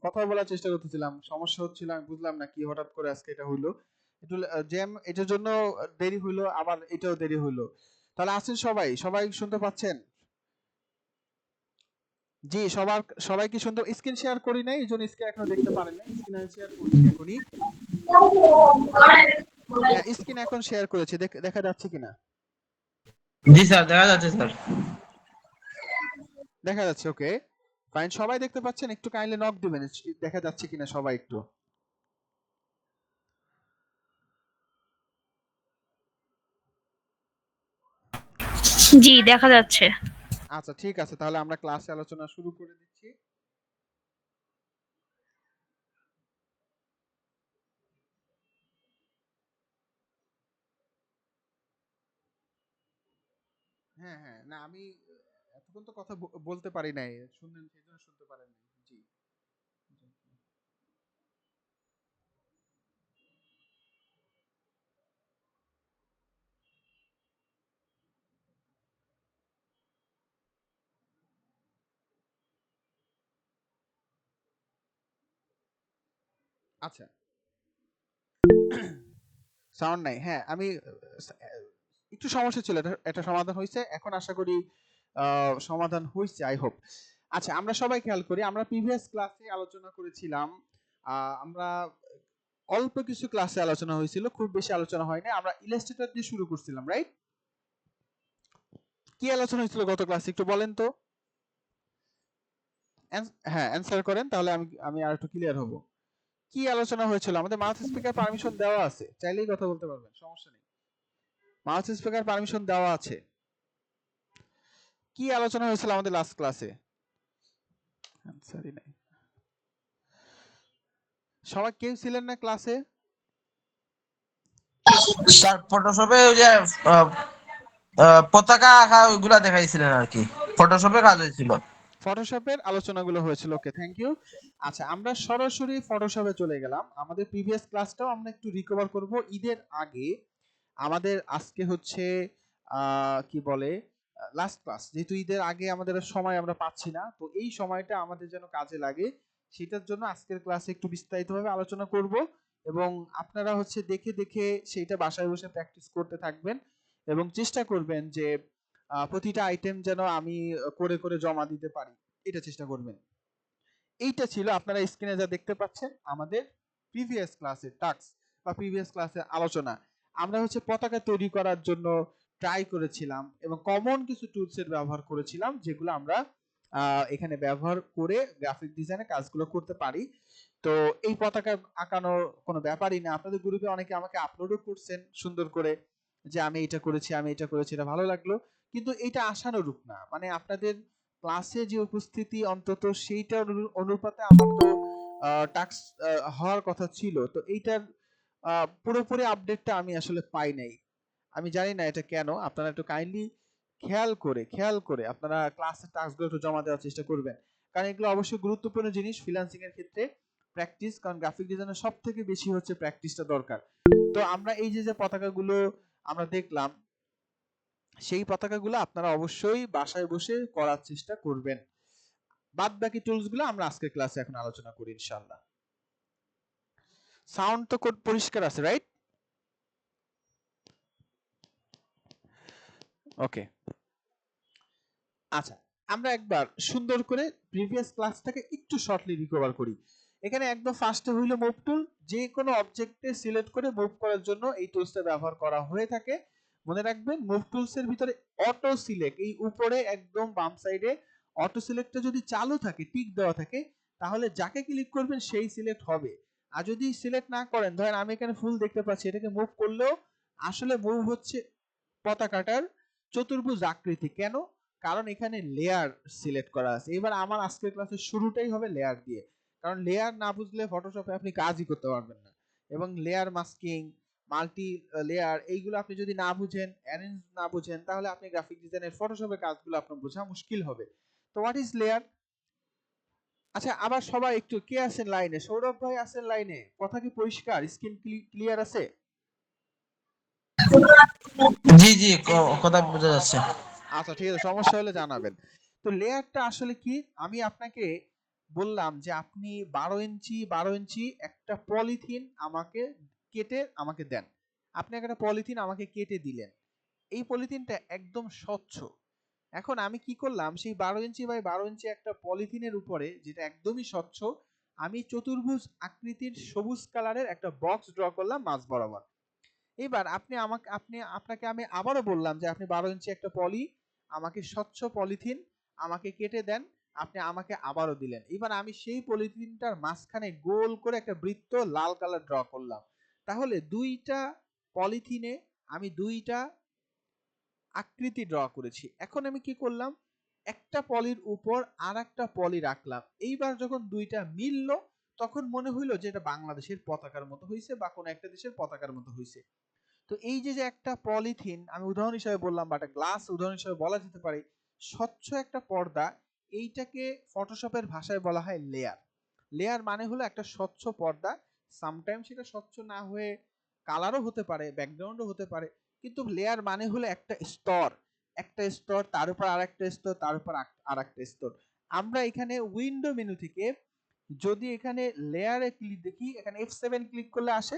কথা বলার চেষ্টা করতেছিলাম, সমস্যা হচ্ছিল, আমি বুঝলাম না কি হঠাৎ করে আজকে এটা হইলো। একটু জ্যাম, এটার জন্য দেরি হইলো, আবার এটাও দেরি হইলো। তাহলে আছেন সবাই, সবাই শুনতে পাচ্ছেন? জি, সবাই কি সুন্দর? স্ক্রিন শেয়ার করি নাই, এই জন্য স্ক্রিন এখনো দেখতে পারেন না। স্ক্রিন আমি শেয়ার করছি এখনই। হ্যাঁ, স্ক্রিন এখন শেয়ার করেছি, দেখা যাচ্ছে কিনা? জি স্যার, দেখা যাচ্ছে স্যার। দেখা যাচ্ছে, ওকে ফাইন। সবাই দেখতে পাচ্ছেন? একটু কাইন্ডলি নক দিবেন দেখা যাচ্ছে কিনা সবাই একটু। জি, দেখা যাচ্ছে। আচ্ছা, ঠিক আছে, তাহলে আমরা ক্লাসে আলোচনা শুরু করে দিচ্ছি। হ্যাঁ হ্যাঁ, না আমি এতক্ষণ তো কথা বলতে পারি নাই, শুনলেন সেই জন্য শুনতে পারেন নাই। জি। আচ্ছা, সাউন্ড নাই। হ্যাঁ, আমি একটু সমস্যা ছিল, এটা সমাধান হয়েছে এখন, আশা করি সমাধান হয়েছে, আই হোপ। আচ্ছা, আমরা সবাই খেয়াল করি, আমরা প্রিভিয়াস ক্লাসে আলোচনা করেছিলাম, আমরা অল্প কিছু ক্লাসে আলোচনা হয়েছিল, খুব বেশি আলোচনা হয়নি। আমরা ইলাস্ট্রেটর দিয়ে শুরু করছিলাম, রাইট? কি আলোচনা হয়েছিল গত ক্লাসে একটু বলেন তো। হ্যাঁ, অ্যানসার করেন, তাহলে আমি আমি আর একটু ক্লিয়ার হব। কি আলোচনা হয়েছিল? আমাদের মাউথ স্পিকার পারমিশন দেওয়া আছে, চাইলেই কথা বলতে পারবেন, সমস্যা নেই। মাউথ স্পিকার পারমিশন দেওয়া আছে। কি আলোচনা হয়েছিল আমাদের লাস্ট ক্লাসে? অ্যানসারই নাই। সবাই কেউ ছিলেন না ক্লাসে? স্যার ফটোশপে ওই যে পতাকা আঁকা ওইগুলা দেখাইছিলেন আর কি, ফটোশপে কাজ হয়েছিল। ফটোশপের আলোচনাগুলো হয়েছিল, ওকে, থ্যাংক ইউ। আচ্ছা, আমরা সরাসরি ফটোশপে চলে গেলাম। আমাদের প্রিভিয়াস ক্লাসটাও আমরা একটু রিকভার করব ঈদের আগে। আমাদের আজকে হচ্ছে কি বলে লাস্ট ক্লাস, যেহেতু ঈদের আগে আমাদের আর সময় আমরা পাচ্ছি না, তো এই সময়টা আমাদের যেন কাজে লাগে, সেটার জন্য আজকের ক্লাসে একটু বিস্তারিতভাবে আলোচনা করব। এবং আপনারা হচ্ছে দেখে দেখে সেইটা বাসায় বসে প্র্যাকটিস করতে থাকবেন, এবং চেষ্টা করবেন যে প্রতিটা আইটেম যেন আমি করে করে জমা দিতে পারি, এটা চেষ্টা করবেন। এইটা ছিল আপনারা স্ক্রিনে যা দেখতে পাচ্ছেন আমাদের প্রিভিয়াস ক্লাসের টাস্ক বা প্রিভিয়াস ক্লাসের আলোচনা। আমরা হচ্ছে পতাকা তৈরি করার জন্য ট্রাই করেছিলাম, এবং কমন কিছু টুলসের ব্যবহার করেছিলাম, যেগুলো আমরা এখানে ব্যবহার করে গ্রাফিক ডিজাইনের কাজগুলো করতে পারি। তো এই পতাকা আঁকানোর কোনো ব্যাপারই না। আপনাদের গ্রুপে অনেকে আমাকে আপলোডও করছেন সুন্দর করে, যে আমি এটা করেছি, আমি এটা করেছি, এটা ভালো লাগলো। কিন্তু এটা আশানুরূপ না, মানে আপনাদের ক্লাসে যে উপস্থিতি অন্তত সেইটার অনুপাতে আমার তো টাস্ক হওয়ার কথা ছিল, তো এইটার পুরোপুরি আপডেটটা আমি আসলে পাই নাই। আমি জানি না এটা কেন। আপনারা একটু কাইন্ডলি খেয়াল করে আপনারা ক্লাসের টাস্কগুলো একটু জমা দেওয়ার চেষ্টা করবেন, কারণ এগুলো অবশ্যই গুরুত্বপূর্ণ জিনিস ফ্রিল্যান্সিং এর ক্ষেত্রে। প্র্যাকটিস, কারণ গ্রাফিক ডিজাইনের সব থেকে বেশি হচ্ছে প্র্যাকটিসটা দরকার। তো আমরা এই যে যে পতাকাগুলো আমরা দেখলাম, সেই পতাকাগুলো আপনারা অবশ্যই বাসায় বসে করার চেষ্টা করবেন। বাদ বাকি টুলস গুলো আমরা আজকের ক্লাসে এখন আলোচনা করি ইনশাআল্লাহ। সাউন্ড তো পরিষ্কার আছে, রাইট? ওকে। আচ্ছা, আমরা একবার সুন্দর করে প্রিভিয়াস ক্লাসটাকে একটু শর্টলি রিকভার করি। এখানে একদম ফার্স্টে হইল মুভ টুল। যে কোনো অবজেক্টে সিলেক্ট করে মুভ করার জন্য এই টুলসটা ব্যবহার করা হয়ে থাকে। মনে রাখবেন, মুভ টুলসের ভিতরে অটো সিলেক্ট, এই উপরে একদম বাম সাইডে অটো সিলেক্টটা যদি চালু থাকে, টিক দেওয়া থাকে, তাহলে যাকে ক্লিক করবেন সেই সিলেক্ট হবে। আর যদি সিলেক্ট না করেন, ধরেন আমি এখানে ফুল দেখতে পাচ্ছি, এটাকে মুভ করলেও আসলে মুভ হচ্ছে পতাকাটার চতুর্ভুজ আকৃতি। কেন? কারণ এখানে লেয়ার সিলেক্ট করা আছে। এবার আমার আজকের ক্লাসের শুরুটাই হবে লেয়ার দিয়ে, কারণ লেয়ার না বুঝলে ফটোশপে আপনি কাজই করতে পারবেন না। এবং লেয়ার মাস্কিং, মাল্টি লেয়ার, এইগুলো আপনি যদি না বুঝেন, অ্যারেঞ্জ না বুঝেন, তাহলে আপনি গ্রাফিক ডিজাইনের ফটোশপের কাজগুলো আপনার বোঝা মুশকিল হবে। তো হোয়াট ইজ লেয়ার? আচ্ছা, আবার সবাই একটু কে আছেন লাইনে? সৌরভ ভাই আছেন লাইনে? কথা কি পরিষ্কার? স্ক্রিন ক্লিয়ার আছে? জি জি, কথা বোঝা যাচ্ছে। আচ্ছা, ঠিক আছে, সমস্যা হলে জানাবেন। তো লেয়ারটা আসলে কি, আমি আপনাকে বললাম যে আপনি 12 ইঞ্চি একটা পলিথিন আমাকে কেটে আমাকে দেন। আপনি একটা পলিথিন আমাকে কেটে দিলেন, এই পলিথিনটা একদম স্বচ্ছ। এখন আমি কি করলাম, সেই 12 ইঞ্চি বাই 12 ইঞ্চি একটা পলিথিনের উপরে, যেটা একদমই স্বচ্ছ, আমি চতুর্ভুজ আকৃতির সবুজ কালারের একটা বক্স ড্র করলাম মাঝ বরাবর। এবার আপনাকে আমি আবারও বললাম যে আপনি 12 ইঞ্চি একটা পলি আমাকে স্বচ্ছ পলিথিন আমাকে কেটে দেন, আপনি আমাকে আবারও দিলেন। এবার আমি সেই পলিথিনটার মাঝখানে গোল করে একটা বৃত্ত লাল কালার ড্র করলাম। তাহলে দুইটা পলিথিনে আমি দুইটা আকৃতি ড্র করেছি। এখন আমি কি করলাম, একটা পলির উপর আর একটা পলি রাখলাম। এইবার যখন দুইটা মিলল তখন মনে হইলো যে এটা বাংলাদেশের পতাকার মতো হয়েছে বা কোনো একটা দেশের পতাকার মতো হয়েছে। তো এই যে একটা পলিথিন আমি উদাহরণ হিসেবে বললাম, বা একটা গ্লাস উদাহরণ হিসেবে বলা যেতে পারে, স্বচ্ছ একটা পর্দা, এইটাকে ফটোশপের ভাষায় বলা হয় লেয়ার। লেয়ার মানে হলো একটা স্বচ্ছ পর্দা। সামটাইম সেটা স্বচ্ছ না হয়ে কালারও হতে পারে, ব্যাকগ্রাউন্ডও হতে পারে, কিন্তু লেয়ার মানে হলো একটা স্তর, একটা স্তর, তার উপর আর একটা স্তর, তার উপর আর একটা স্তর। আমরা এখানে উইন্ডো মেনু থেকে যদি এখানে লেয়ারে ক্লিক দেখি, এখানে F7 ক্লিক করলে আসে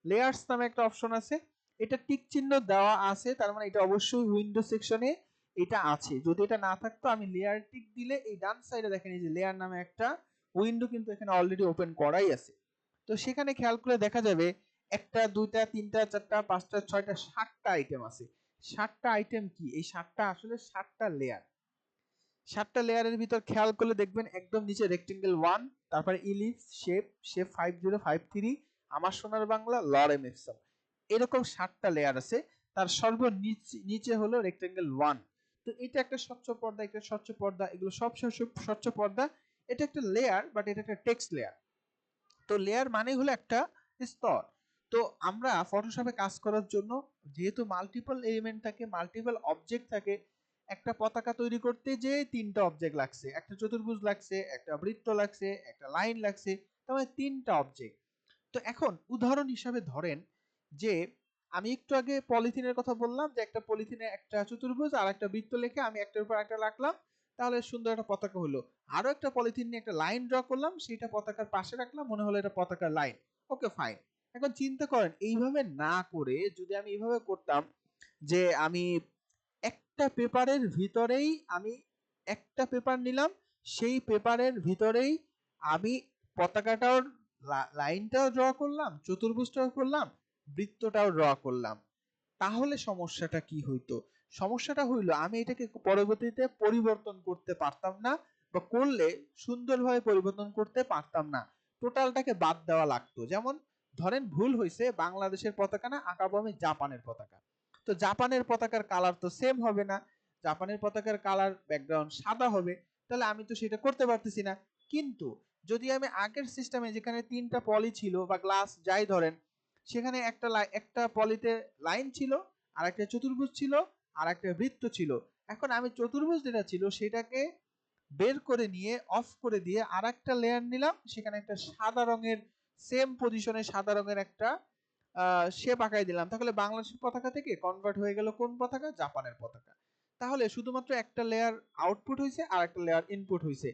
লেয়ার্স নামে একটা অপশন আছে, এটা টিক চিহ্ন দেওয়া আছে, তার মানে এটা অবশ্যই উইন্ডো সেকশনে এটা আছে। যদি এটা না থাকতো আমি লেয়ার টিক দিলে এই ডান সাইডে দেখেন এই যে লেয়ার নামে একটা উইন্ডো কিন্তু এখানে অলরেডি ওপেন করাই আছে। তো সেখানে খেয়াল করে দেখা যাবে একটা দুইটা তিনটা চারটা পাঁচটা ছয়টা 7টা আইটেম আছে। 7টা আইটেম কি, এই 7টা আসলে 7টা লেয়ার। 7টা লেয়ারের ভিতর খেয়াল করলে দেখবেন একদম নিচে রেক্টেঙ্গেল 1, তারপরে ইলিপস, শেপ 5053, আমার সোনার বাংলা, লরেম এপসন, এরকম 7টা লেয়ার আছে। তার নিচে হলো রেক্টেঙ্গেল 1। তো এটা একটা স্বচ্ছ পর্দা, একটা স্বচ্ছ পর্দা, এগুলো সব স্বচ্ছ পর্দা। এটা একটা লেয়ার, বাট এটা একটা টেক্সট লেয়ার। তো লেয়ার মানে হলো একটা স্তর। তো আমরা ফটোশপে কাজ করার জন্য যেহেতু মাল্টিপল এলিমেন্ট থাকে, মাল্টিপল অবজেক্ট থাকে, একটা পতাকা তৈরি করতে যে 3টা অবজেক্ট লাগছে, একটা চতুর্ভুজ লাগছে, একটা বৃত্ত লাগছে, একটা লাইন লাগছে, তার মানে 3টা অবজেক্ট। তো এখন উদাহরণ হিসাবে ধরেন যে আমি একটু আগে পলিথিনের কথা বললাম, যে একটা পলিথিনে একটা চতুর্ভুজ আর একটা বৃত্ত লিখে আমি একটার উপর একটা রাখলাম, তাহলে সুন্দর একটা পতাকা হলো। আরো একটা পলিথিন নিয়ে একটা লাইন ড্র করলাম, সেটা পতাকার পাশে রাখলাম, মনে হলো এটা পতাকার লাইন। Okay fine. এখন চিন্তা করেন এইভাবে না করে যদি আমি এইভাবে করতাম যে আমি একটা পেপারের ভিতরেই আমি একটা পেপার নিলাম, সেই পেপারের ভিতরেই আমি পতাকাটাও লাইনটাও ড্র করলাম, চতুর্ভুজটাও করলাম, বৃত্তটাও ড্র করলাম, তাহলে সমস্যাটা কি হইতো? সমস্যাটা হইলো আমি এটাকে পরবর্তীতে পরিবর্তন করতে পারতাম না, বা করলে সুন্দরভাবে পরিবর্তন করতে পারতাম না, টোটালটাকে বাদ দেওয়া লাগতো। যেমন ধরেন ভুল হয়েছে, বাংলাদেশের পতাকা না, আঁকাবো আমি জাপানের পতাকা। তো জাপানের পতাকার কালার তো সেম হবে না, জাপানের পতাকার কালার ব্যাকগ্রাউন্ড সাদা হবে, তাহলে আমি তো সেটা করতে পারতেছি না। কিন্তু যদি আমি আগের সিস্টেমে যেখানে 3টা পলি ছিল বা গ্লাস যাই ধরেন, সেখানে একটা পলিতে লাইন ছিল, আর একটা চতুর্ভুজ ছিল, আর একটা বৃত্ত ছিল। এখন আমি চতুর্ভুজ যেটা ছিল সেটাকে বের করে নিয়ে অফ করে দিয়ে আর একটা লেয়ার নিলাম, সেখানে একটা সাদা রঙের সেম পজিশনে সাদা রঙের একটা শেপ আঁকাই দিলাম, তাহলে বাংলাদেশের পতাকা থেকে কনভার্ট হয়ে গেল কোন পতাকা, জাপানের পতাকা। তাহলে শুধুমাত্র একটা লেয়ার আউটপুট হয়েছে আর একটা লেয়ার ইনপুট হয়েছে।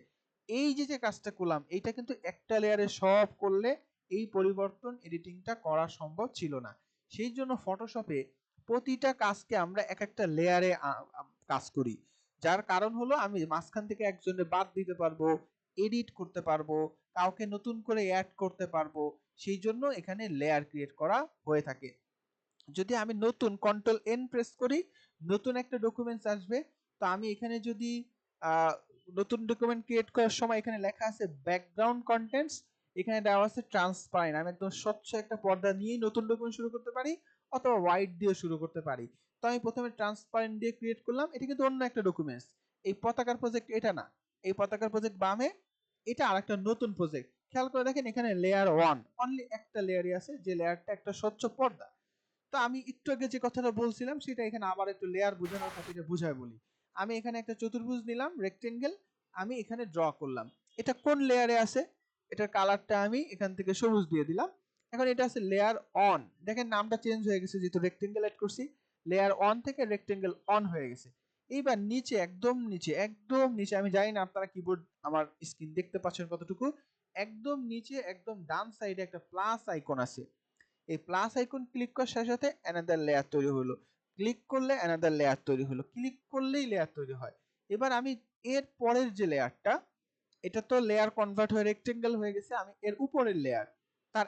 এই যে কাজটা করলাম, এইটা কিন্তু একটা লেয়ারে সব করলে এই পরিবর্তন এডিটিংটা করা সম্ভব ছিল না। সেই জন্য ফটোশপে প্রতিটা কাজকে আমরা এক একটা লেয়ারে কাজ করি। যার কারণ হলো আমি মাঝখান থেকে একজনের বাদ দিতে পারবো, এডিট করতে পারবো, কাউকে নতুন করে অ্যাড করতে পারবো। সেই জন্য এখানে লেয়ার ক্রিয়েট করা হয়ে থাকে। যদি আমি নতুন কন্ট্রোল এন প্রেস করি, নতুন একটা ডকুমেন্টস আসবে। তো আমি এখানে যদি নতুন ডকুমেন্ট ক্রিয়েট করার সময় এখানে লেখা আছে ব্যাকগ্রাউন্ড কন্টেন্টস, এখানে দেওয়া আছে ট্রান্সপারেন্ট, আমি একদম স্বচ্ছ একটা পর্দা নিয়েই নতুন ডকুমেন্ট শুরু করতে পারি, অথবা হোয়াইট দিয়ে শুরু করতে পারি। তো আমি প্রথমে ট্রান্সপারেন্ট দিয়ে ক্রিয়েট করলাম, এটা কিন্তু অন্য একটা ডকুমেন্টস, এই পতাকার প্রজেক্ট এটা না, এই পতাকার প্রজেক্ট বামে, এটা আরেকটা নতুন প্রজেক্ট। খেয়াল করে দেখেন এখানে লেয়ার 1 অনলি একটা লেয়ারই আছে, যে লেয়ারটা একটা স্বচ্ছ পর্দা। তো আমি একটু আগে যে কথাটা বলছিলাম সেটা এখানে আবার একটু লেয়ার বোঝানোর খাতিরে বুঝায় বলি। আমি এখানে একটা চতুর্ভুজ নিলাম, রেক্টেঙ্গেল, আমি এখানে ড্র করলাম। এটা কোন লেয়ারে আছে, এটার কালারটা আমি এখান থেকে সবুজ দিয়ে দিলাম। এখন এটা আছে লেয়ার অন, দেখেন নামটা চেঞ্জ হয়ে গেছে যেহেতু রেক্টেঙ্গেল অ্যাড করছি, লেয়ার অন থেকে রেক্টেঙ্গেল অন হয়ে গেছে। এইবার নিচে একদম নিচে আমি জানি না আপনারা কিবোর্ড আমার স্ক্রিন দেখতে পাচ্ছেন কতটুকু, একদম নিচে একদম ডান সাইডে একটা প্লাস আইকন আছে। এই প্লাস আইকন ক্লিক করার সাথে সাথে অ্যানাদার লেয়ার তৈরি হলো, ক্লিক করলে অ্যানাদার লেয়ার তৈরি হলো, ক্লিক করলেই লেয়ার তৈরি হয়। এবার আমি এর পরের যে লেয়ারটা, এটা তো লেয়ার কনভার্ট হয়ে রেক্টেঙ্গেল হয়ে গেছে, আমি এর উপরের লেয়ার তার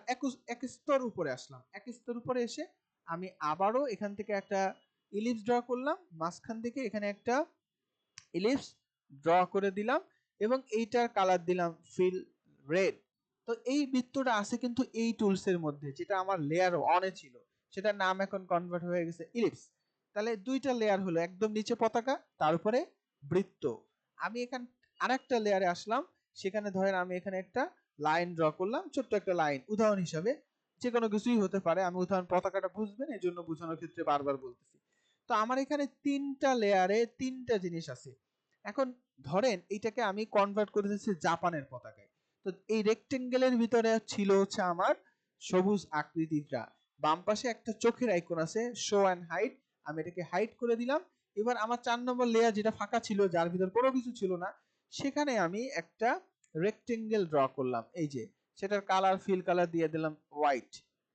এক স্তর উপরে আসলাম, এক স্তর উপরে এসে আমি আবারও এখান থেকে একটা ইলিপস ড্র করলাম, মাঝখান থেকে এখানে একটা ইলিপস ড্র করে দিলাম এবং এইটার কালার দিলাম ফিল রেড। তো এই বৃত্তটা আছে কিন্তু এই টুলস এর মধ্যে, যেটা আমার লেয়ার অনে ছিল সেটার নাম এখন কনভার্ট হয়ে গেছে ইলিপস। তাহলে দুইটা লেয়ার হলো, একদম নিচে পতাকা, তার উপরে বৃত্ত। আমি এখানে আরেকটা লেয়ারে আসলাম, সেখানে ধরেন আমি এখানে একটা লাইন ড্র করলাম, ছোট্ট একটা লাইন, উদাহরণ হিসাবে, যে কোনো কিছুই হতে পারে, আমি উদাহরণ পতাকাটা বুঝবেন এই জন্য বোঝানোর ক্ষেত্রে বারবার বলতেছি। তো আমার এখানে তিনটা লেয়ারে তিনটা জিনিস আছে। এখন ধরেন এইটাকে আমি কনভার্ট করে দিচ্ছি জাপানের পতাকায়। তো এই রেক্টেঙ্গেলের ভিতরে ছিল হচ্ছে আমার সবুজ আকৃতিটা, বাম পাশে একটা চোখের আইকন আছে শো অ্যান্ড হাইড, আমি এটাকে হাইড করে দিলাম। এবার আমার 4 নম্বর লেয়ার যেটা ফাঁকা ছিল, যার ভিতর কোনো কিছু ছিল না, সেখানে আমি একটা রেক্টেঙ্গেল ড্র করলাম, এই যে সেটার কালার ফিল কালার দিয়ে দিলাম হোয়াইট।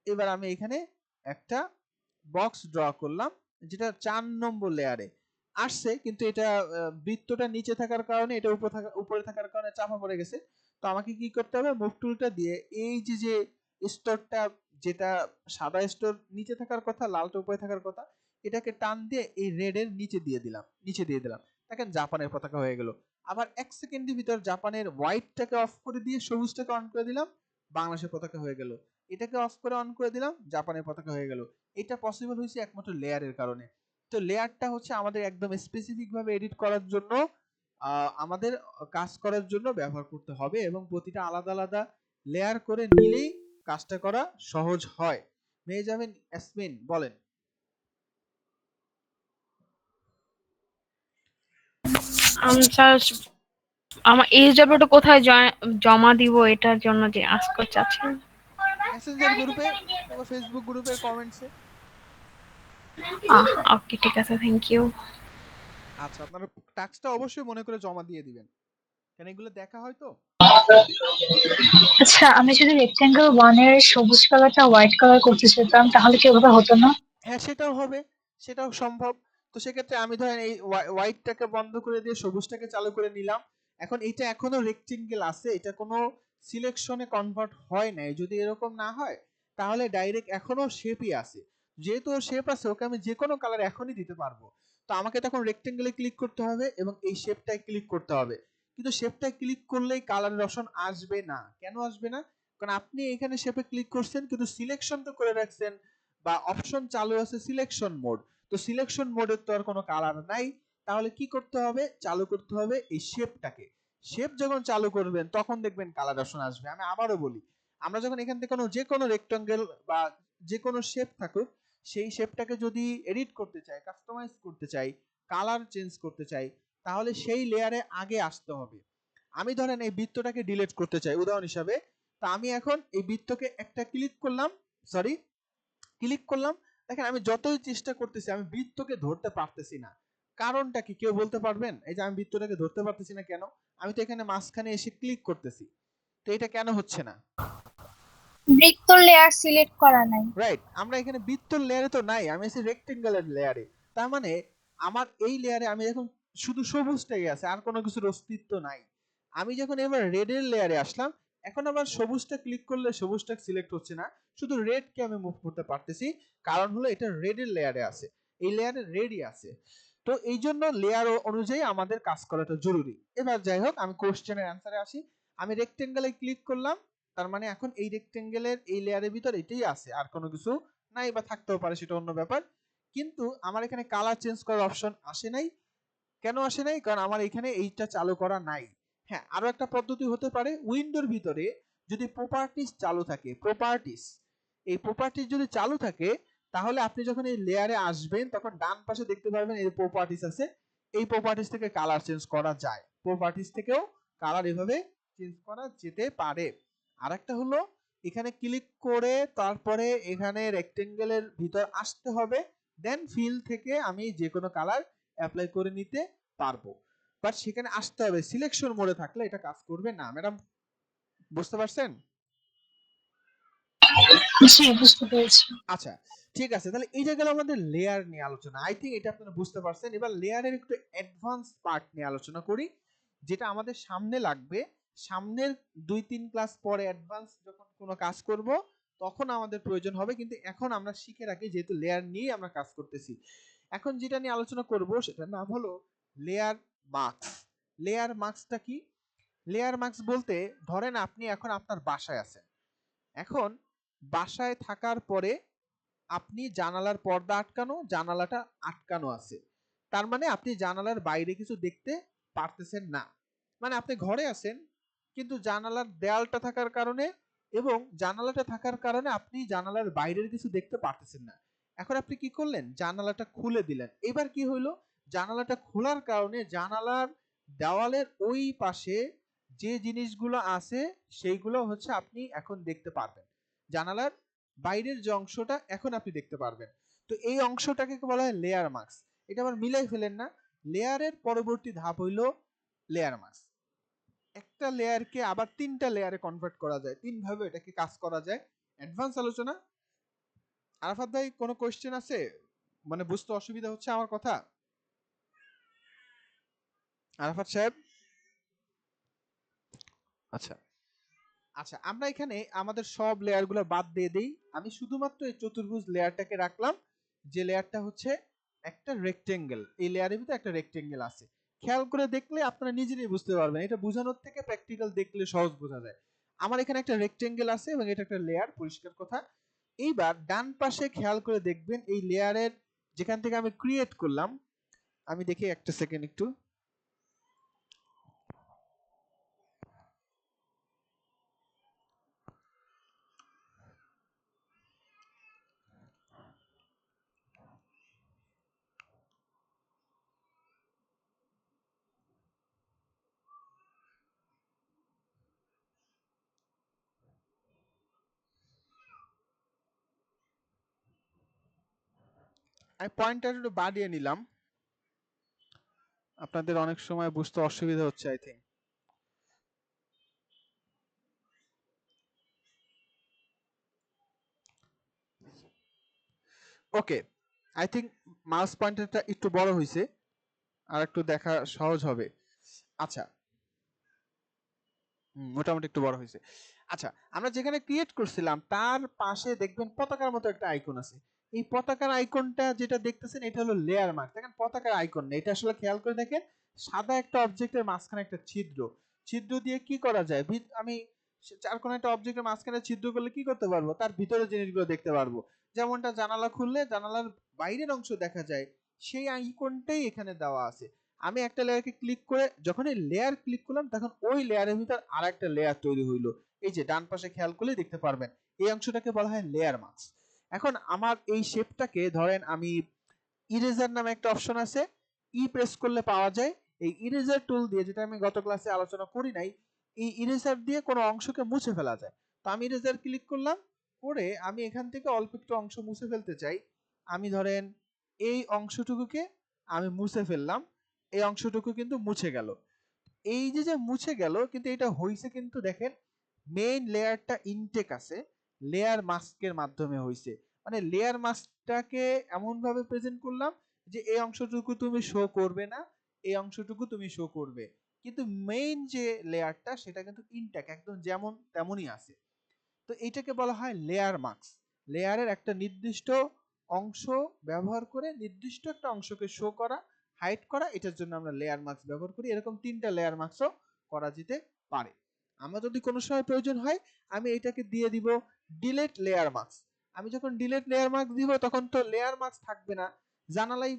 এবার আমি এখানে একটা বক্স ড্র করলাম, যেটা 4 নম্বর লেয়ারে আসছে, কিন্তু এটা বৃত্তটা নিচে থাকার কারণে, এটা উপরে থাকার কারণে চাপা পড়ে গেছে। তো আমাকে কি করতে হবে, মুভ টুলটা দিয়ে এই যে স্তরটা, যেটা সাদা স্তর নিচে থাকার কথা, লালটা উপরে থাকার কথা, এটাকে টান দিয়ে এই রেড এর নিচে দিয়ে দিলাম। দেখেন জাপানের পতাকা হয়ে গেল। আবার 1 সেকেন্ডের ভিতর জাপানের হোয়াইটটাকে অফ করে দিয়ে সবুজটাকে অন করে দিলাম, বাংলাদেশের পতাকা হয়ে গেল। এটাকে অফ করে অন করে দিলাম, জাপানের পতাকা হয়ে গেল। এটা পসিবল হয়েছে একমাত্র লেয়ারের কারণে। তো লেয়ারটা হচ্ছে আমাদের একদম স্পেসিফিক ভাবে এডিট করার জন্য, আমাদের কাজ করার জন্য ব্যবহার করতে হবে, এবং প্রতিটা আলাদা আলাদা লেয়ার করে নিলেই কাজটা করা সহজ হয়। মেয়ে যাবেন ইয়াসমিন, বলেন। স্যার, আমার এইচডব্লিউটা কোথায় জমা দিব এটার জন্য যে আস্ক করতে চাচ্ছেন। মেসেঞ্জার গ্রুপে অথবা ফেসবুক গ্রুপের কমেন্টসে। ওকে, ঠিক আছে, থ্যাংক ইউ। আচ্ছা, আপনারা টাস্কটা অবশ্যই মনে করে জমা দিয়ে দিবেন, কেন এগুলো দেখা হয় তো। আচ্ছা, আমি যদি রেক্টেঙ্গেল 1 এর সবুজ কালারটা হোয়াইট কালার করতে চাইতাম তাহলে কি ওভাবে হতো না? হ্যাঁ, সেটাও হবে, সেটাও সম্ভব। তো সেক্ষেত্রে আমি ধরেন এই হোয়াইটটাকে বন্ধ করে দিয়ে সবুজটাকে চালু করে নিলাম। এখন এইটা এখনো রেক্টেঙ্গেল আছে, এটা কোনো সিলেকশনে কনভার্ট হয় নাই। যদি এরকম না হয় তাহলে ডাইরেক্ট এখনো শেপই আছে। যেহেতু শেপ আছে, ওকে আমি যে কোনো কালার এখনই দিতে পারবো। তো আমাকে তখন রেক্টেঙ্গেলে ক্লিক করতে হবে এবং এই শেপটায় ক্লিক করতে হবে। কিন্তু শেপটায় ক্লিক করলেই কালারের অপশন আসবে না। কেন আসবে না? কারণ আপনি এখানে শেপে ক্লিক করছেন কিন্তু সিলেকশন তো করে রাখছেন, বা অপশন চালু আছে সিলেকশন মোড। তো সিলেকশন মোডের তো আর কোনো কালার নাই। তাহলে কি করতে হবে, চালু করতে হবে এই শেপটাকে। শেপ যখন চালু করবেন তখন দেখবেন কালার অপশন আসবে। আমি আবারও বলি, আমরা যখন এখান থেকে যে কোনো রেক্টেঙ্গেল বা যে কোনো শেপ থাকুক, সেই শেপটাকে যদি এডিট করতে চাই, কাস্টমাইজ করতে চাই, কালার চেঞ্জ করতে চাই, তাহলে সেই লেয়ারে আগে আসতে হবে। আমি ধরেন এই বৃত্তটাকে ডিলিট করতে চাই উদাহরণ হিসাবে। তা আমি এখন এই বৃত্তকে একটা ক্লিক করলাম, সরি, ক্লিক করলাম। দেখেন আমি যতই চেষ্টা করতেছি আমি বৃত্তকে ধরতে পারতেছি না। কারণটা কি কেউ বলতে পারবেন? এই যে আমি বৃত্তটাকে ধরতে পারতেছি না কেন? আমি তো এখানে মাঝখানে এসে ক্লিক করতেছি, তো এটা কেন হচ্ছে না? বৃত্ত লেয়ার সিলেক্ট করা নাই। রাইট, আমরা এখানে বৃত্তর লেয়ারে তো নাই, আমি আছি রেক্টেঙ্গেলের লেয়ারে। তার মানে আমার এই লেয়ারে আমি এখন শুধু সবুজটাই আছে, আর কোনো কিছুর অস্তিত্ব নাই। আমি যখন এবার রেডের লেয়ারে আসলাম, এখন আবার সবুজটা ক্লিক করলে সবুজটা সিলেক্ট হচ্ছে না, শুধু রেডকে আমি মুভ করতে পারতেছি। কারণ হলো এটা রেডের লেয়ারে আছে, এই লেয়ারে রেডই আছে। তো এই জন্য লেয়ার অনুযায়ী আমাদের কাজ করাটা জরুরি। এবার যাই হোক, আমি কোশ্চেনের অ্যান্সারে আসি। আমি রেক্টেঙ্গেলে ক্লিক করলাম, তার মানে এখন এই রেক্টেঙ্গেলের এই লেয়ারের ভিতর এটাই আছে, আর কোনো কিছু নাই, বা থাকতেও পারে, সেটা অন্য ব্যাপার। কিন্তু আমার এখানে কালার চেঞ্জ করার অপশন আসে নাই। কেন আসে নাই? কারণ আমার এখানে এইটা চালু করা নাই। হ্যাঁ, আরো একটা পদ্ধতি হতে পারে, উইন্ডোর ভিতরে যদি প্রপার্টিস চালু থাকে, এই প্রপার্টিস যদি চালু থাকে, তাহলে আপনি যখন এই লেয়ারে আসবেন তখন ডান পাশে দেখতে পারবেন এই প্রপার্টিস আছে। এই প্রপার্টিস থেকে কালার চেঞ্জ করা যায়, প্রপার্টিস থেকেও কালার এভাবে চেঞ্জ করা যেতে পারে। আরেকটা হলো, এখানে ক্লিক করে তারপরে এখানে রেক্টেঙ্গেলের ভিতর আসতে হবে, দেন ফিল থেকে আমি যে কোনো কালার অ্যাপ্লাই করে নিতে পারবো, বাট সেখানে আসতে হবে। সিলেকশন মোডে থাকলে এটা কাজ করবে না। ম্যাডাম বুঝতে পারছেন? জি, বুঝতে পেরেছি। আচ্ছা ঠিক আছে, তাহলে এই যে গেল আমাদের লেয়ার নিয়ে আলোচনা। আই থিঙ্ক এটা আপনারা বুঝতে পারছেন। এবার লেয়ারের একটু অ্যাডভান্স পার্ট নিয়ে আলোচনা করি, যেটা আমাদের সামনে লাগবে। সামনের 2-3 ক্লাস পরে অ্যাডভান্স যখন কোনো কাজ করব তখন আমাদের প্রয়োজন হবে, কিন্তু এখন আমরা শিখে রাখি যেহেতু লেয়ার নিয়ে আমরা কাজ করতেছি। এখন যেটা নিয়ে আলোচনা করব সেটার নাম হলো লেয়ার মাস্ক। লেয়ার মাস্কটা কি? লেয়ার মাস্ক বলতে ধরেন আপনি এখন আপনার বাসায় আছেন। এখন বাসায় থাকার পরে আপনি জানালার পর্দা আটকানো, জানালাটা আটকানো আছে, তার মানে আপনি জানালার বাইরে কিছু দেখতে পারতেছেন না। মানে আপনি ঘরে আছেন কিন্তু জানালার দেয়ালটা থাকার কারণে এবং জানালাটা থাকার কারণে আপনি জানালার বাইরের কিছু দেখতে পারতেছেন না। এখন আপনি কি করলেন? জানালাটা খুলে দিলেন। এবার কি হইলো? জানালাটা খোলার কারণে জানালার দেওয়ালের ওই পাশে যে জিনিসগুলো আছে সেইগুলো হচ্ছে আপনি এখন দেখতে পারবেন। জানালার বাইরের যে অংশটা এখন আপনি দেখতে পারবেন। তো এই অংশটাকে বলা হয় লেয়ার মাস্ক। এটা আবার মিলাই ফেলেন না। লেয়ারের পরবর্তী ধাপ হইল লেয়ার মাস্ক। একটা লেয়ারকে আবার 3টা লেয়ারে কনভার্ট করা যায়, 3 ভাবে এটাকে কাজ করা যায়। অ্যাডভান্স আলোচনা। আরাফাত ভাই কোনো কোশ্চেন আছে? মানে বুঝতে অসুবিধা হচ্ছে আমার কথা? আরাফাত সাহেব? আচ্ছা আচ্ছা, আমরা এখানে আমাদের সব লেয়ারগুলো বাদ দিয়ে দেই। আমি শুধুমাত্র এই চতুর্ভুজ লেয়ারটাকে রাখলাম, যে লেয়ারটা হচ্ছে একটা রেক্টেঙ্গেল। এই লেয়ারের ভিতরে একটা রেক্টেঙ্গেল আছে। খেয়াল করে দেখলে আপনারা নিজেরাই বুঝতে পারবেন। এটা বোঝানোর থেকে প্র্যাকটিক্যাল দেখলে সহজ বোঝা যায়। আমার এখানে একটা রেক্টেঙ্গেল আছে এবং এটা একটা লেয়ার, পরিষ্কার কথা। এইবার ডান পাশে খেয়াল করে দেখবেন এই লেয়ারের যেখান থেকে আমি ক্রিয়েট করলাম, আমি দেখি একটা সেকেন্ড একটু। আমি পয়েন্টার একটু বাড়িয়ে নিলাম, আপনাদের অনেক সময় বুঝতে অসুবিধা হচ্ছে I think. Okay, I think mouse পয়েন্টারটা একটু বড় হয়েছে, আর একটু দেখা সহজ হবে। আচ্ছা, মোটামুটি একটু বড় হয়েছে। আচ্ছা, আমরা যেখানে ক্রিয়েট করছিলাম তার পাশে দেখবেন পতাকার মতো একটা আইকন আছে। এই পতাকার আইকনটা যেটা দেখতেছেন এটা হলো লেয়ার মার্ক। দেখেন পতাকার আইকন না, এটা আসলে খেয়াল করে দেখেন সাদা একটা অবজেক্টের মাঝখানে একটা ছিদ্র। ছিদ্র দিয়ে কি করা যায়? আমি চার কোণা একটা অবজেক্টের মাঝখানে ছিদ্র করলে কি করতে পারবো? তার ভিতরে জিনিসগুলো দেখতে পারবো। যেমনটা জানালা খুললে জানালার বাইরের অংশ দেখা যায়, সেই আইকনটাই এখানে দেওয়া আছে। আমি একটা লেয়ারকে ক্লিক করে যখনই লেয়ার ক্লিক করলাম তখন ওই লেয়ারের ভিতর আর একটা লেয়ার তৈরি হইলো। এই যে ডান পাশে খেয়াল করলে দেখতে পারবেন এই অংশটাকে বলা হয় লেয়ার মাস্ক। এখন আমার এই শেপটাকে ধরেন আমি ইরেজার নামে একটা অপশন আছে, প্রেস করলে পাওয়া যায়। এই ইরেজার টুল দিয়ে, যেটা আমি গত ক্লাসে আলোচনা করি নাই, এই ইরেজার দিয়ে কোনো অংশকে মুছে ফেলা যায়। তো আমি ইরেজার ক্লিক করলাম, করে আমি এখান থেকে অল্প একটু অংশ মুছে ফেলতে চাই। আমি ধরেন এই অংশটুকুকে আমি মুছে ফেললাম, এই অংশটুকু কিন্তু মুছে গেল। এই যে যে মুছে গেল, কিন্তু এটা হইছে কিন্তু দেখেন মেইন লেয়ারটা ইনটেক আছে, লেয়ার মাস্কের মাধ্যমে হইছে। মানে লেয়ার মাস্কটাকে এমন ভাবে প্রেজেন্ট করলাম যে এই অংশটুকু তুমি শো করবে না, এই অংশটুকু তুমি শো করবে, কিন্তু মেইন যে লেয়ারটা সেটা কিন্তু ইনটেক, একদম যেমন তেমনই আছে। তো এইটাকে বলা হয় লেয়ার মাস্ক। লেয়ারের একটা নির্দিষ্ট অংশ ব্যবহার করে নির্দিষ্ট একটা অংশকে শো করা, হাইড করা, এটার জন্য আমরা লেয়ার মাস্ক ব্যবহার করি। এরকম 3টা লেয়ার মাস্কও করা যেতে পারে। আমার যদি কোনো সময় প্রয়োজন হয় আমি এটাকে দিয়ে দিব ডিলেট লেয়ার মাস্ক। আমি যখন ডিলেট লেয়ার মাস্ক দিব তখন তো লেয়ার মাস্ক থাকবে না, জানালাই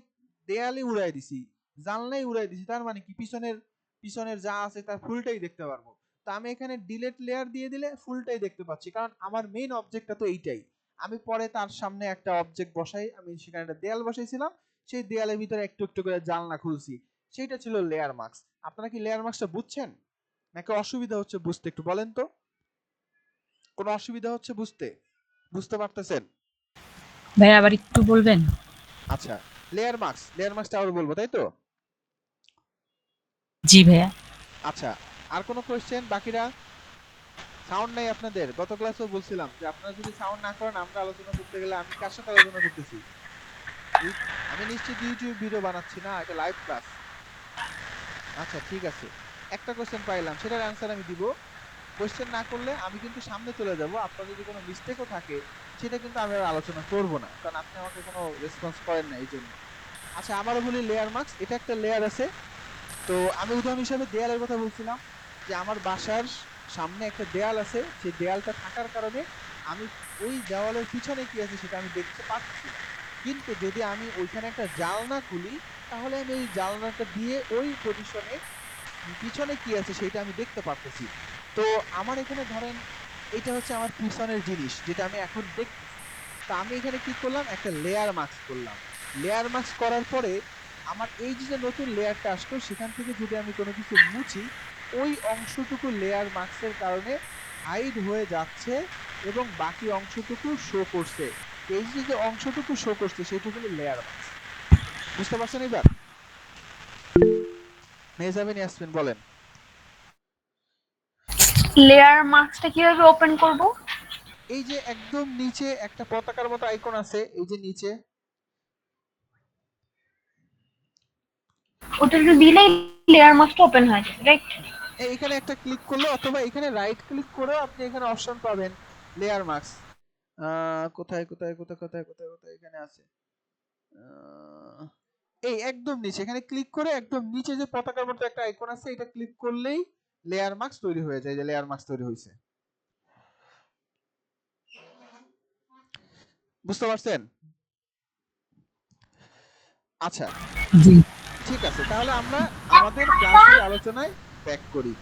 দেয়ালে উড়াই দিছি, জানলাই উড়াই দিছি, তার মানে কি পিছনের পিছনের যা আছে তার ফুলটাই দেখতে পারবো। তো আমি এখানে ডিলেট লেয়ার দিয়ে দিলে ফুলটাই দেখতে পাচ্ছি, কারণ আমার মেইন অবজেক্টটা তো এইটাই। আমি পরে তার সামনে একটা অবজেক্ট বসাই, আমি সেখানে একটা দেয়াল বসাইছিলাম, সেই দেয়ালের ভিতরে একটু একটু করে জানলা খুলছি, সেইটা ছিল লেয়ার মাস্ক। আপনারা কি লেয়ার মাস্কটা বুঝছেন নাকি অসুবিধা হচ্ছে বুঝতে? একটু বলেন তো, কোনো অসুবিধা হচ্ছে বুঝতে? বুঝতে পারতেছেন? ভাই আবার একটু বলবেন? আচ্ছা, লেয়ার মার্কসটা আবার বলবো, তাই তো? জি ভাইয়া। আচ্ছা, আর কোনো কোশ্চেন বাকিরা? সাউন্ড নাই আপনাদের? গত ক্লাসেও বলছিলাম যে আপনারা যদি সাউন্ড না করেন আমরা আলোচনা করতে গেলে আমি কার সাথে আলোচনা করতেছি? আমি নিশ্চিত ইউটিউব ভিডিও বানাচ্ছি না, এটা লাইভ ক্লাস। আচ্ছা ঠিক আছে, একটা কোশ্চেন পাইলাম, সেটার অ্যান্সার আমি দিব। কোশ্চেন না করলে আমি কিন্তু সামনে চলে যাব, আপনার যদি কোনো মিস্টেকও থাকে সেটা কিন্তু আমি আর আলোচনা করব না, কারণ আপনি আমাকে কোনো রেসপন্স করেন না এই জন্য। আচ্ছা আবারও বলি, লেয়ার মার্কস, এটা একটা লেয়ার আছে। তো আমি উদাহরণ হিসেবে দেয়ালের কথা বলছিলাম, যে আমার বাসার সামনে একটা দেয়াল আছে, সেই দেয়ালটা থাকার কারণে আমি ওই দেওয়ালের পিছনে কি আছে সেটা আমি দেখতে পাচ্ছি। কিন্তু যদি আমি ওইখানে একটা জানলা খুলি, তাহলে আমি ওই জানলাটা দিয়ে ওই পজিশনে পিছনে কি আছে সেটা আমি দেখতে পারতেছি। তো আমার এখানে ধরেন এটা হচ্ছে আমার পিছনের জিনিস যেটা আমি এখন দেখতেছি। তো আমি এখানে কি করলাম, একটা লেয়ার মার্কস করলাম। লেয়ার মার্কস করার পরে আমার এই যে নতুন লেয়ারটা আসলো সেখান থেকে যদি আমি কোনো কিছু মুছি, ওই অংশটুকু লেয়ার মার্কসের কারণে হাইড হয়ে যাচ্ছে এবং বাকি অংশটুকু শো করছে। এই যে অংশটুকু শো করছে সেটুকু হলো লেয়ার মার্কস। বুঝতে পারছেন এবার? মেহজাবিন ইয়াসমিন বলেন। লেয়ার মার্কসটা কিভাবে ওপেন করব? এই যে একদম নিচে একটা পতাকার মতো আইকন আছে, এই যে নিচে, ওটাতে দিলেই লেয়ার মার্কসটা ওপেন হয়ে যাবে, রাইট? এখানে একটা ক্লিক করলে অথবা এখানে রাইট ক্লিক করেও আপনি এখানে অপশন পাবেন লেয়ার মার্কস। কোথায় কোথায় কোথায় কোথায় কোথায় কোথায় এখানে আছে, আহ, এই একদম নিচে এখানে ক্লিক করে একদম নিচে যে পতাকার মতো একটা আইকন আছে, এটা ক্লিক করলেই লেয়ার মার্কস তৈরি হয়ে যায়, যে লেয়ার মার্কস তৈরি হয়েছে। বুঝতে পারছেন? আচ্ছা জি। ঠিক আছে, তাহলে আমরা আমাদের ক্লাসের আলোচনায় ব্যাক করি।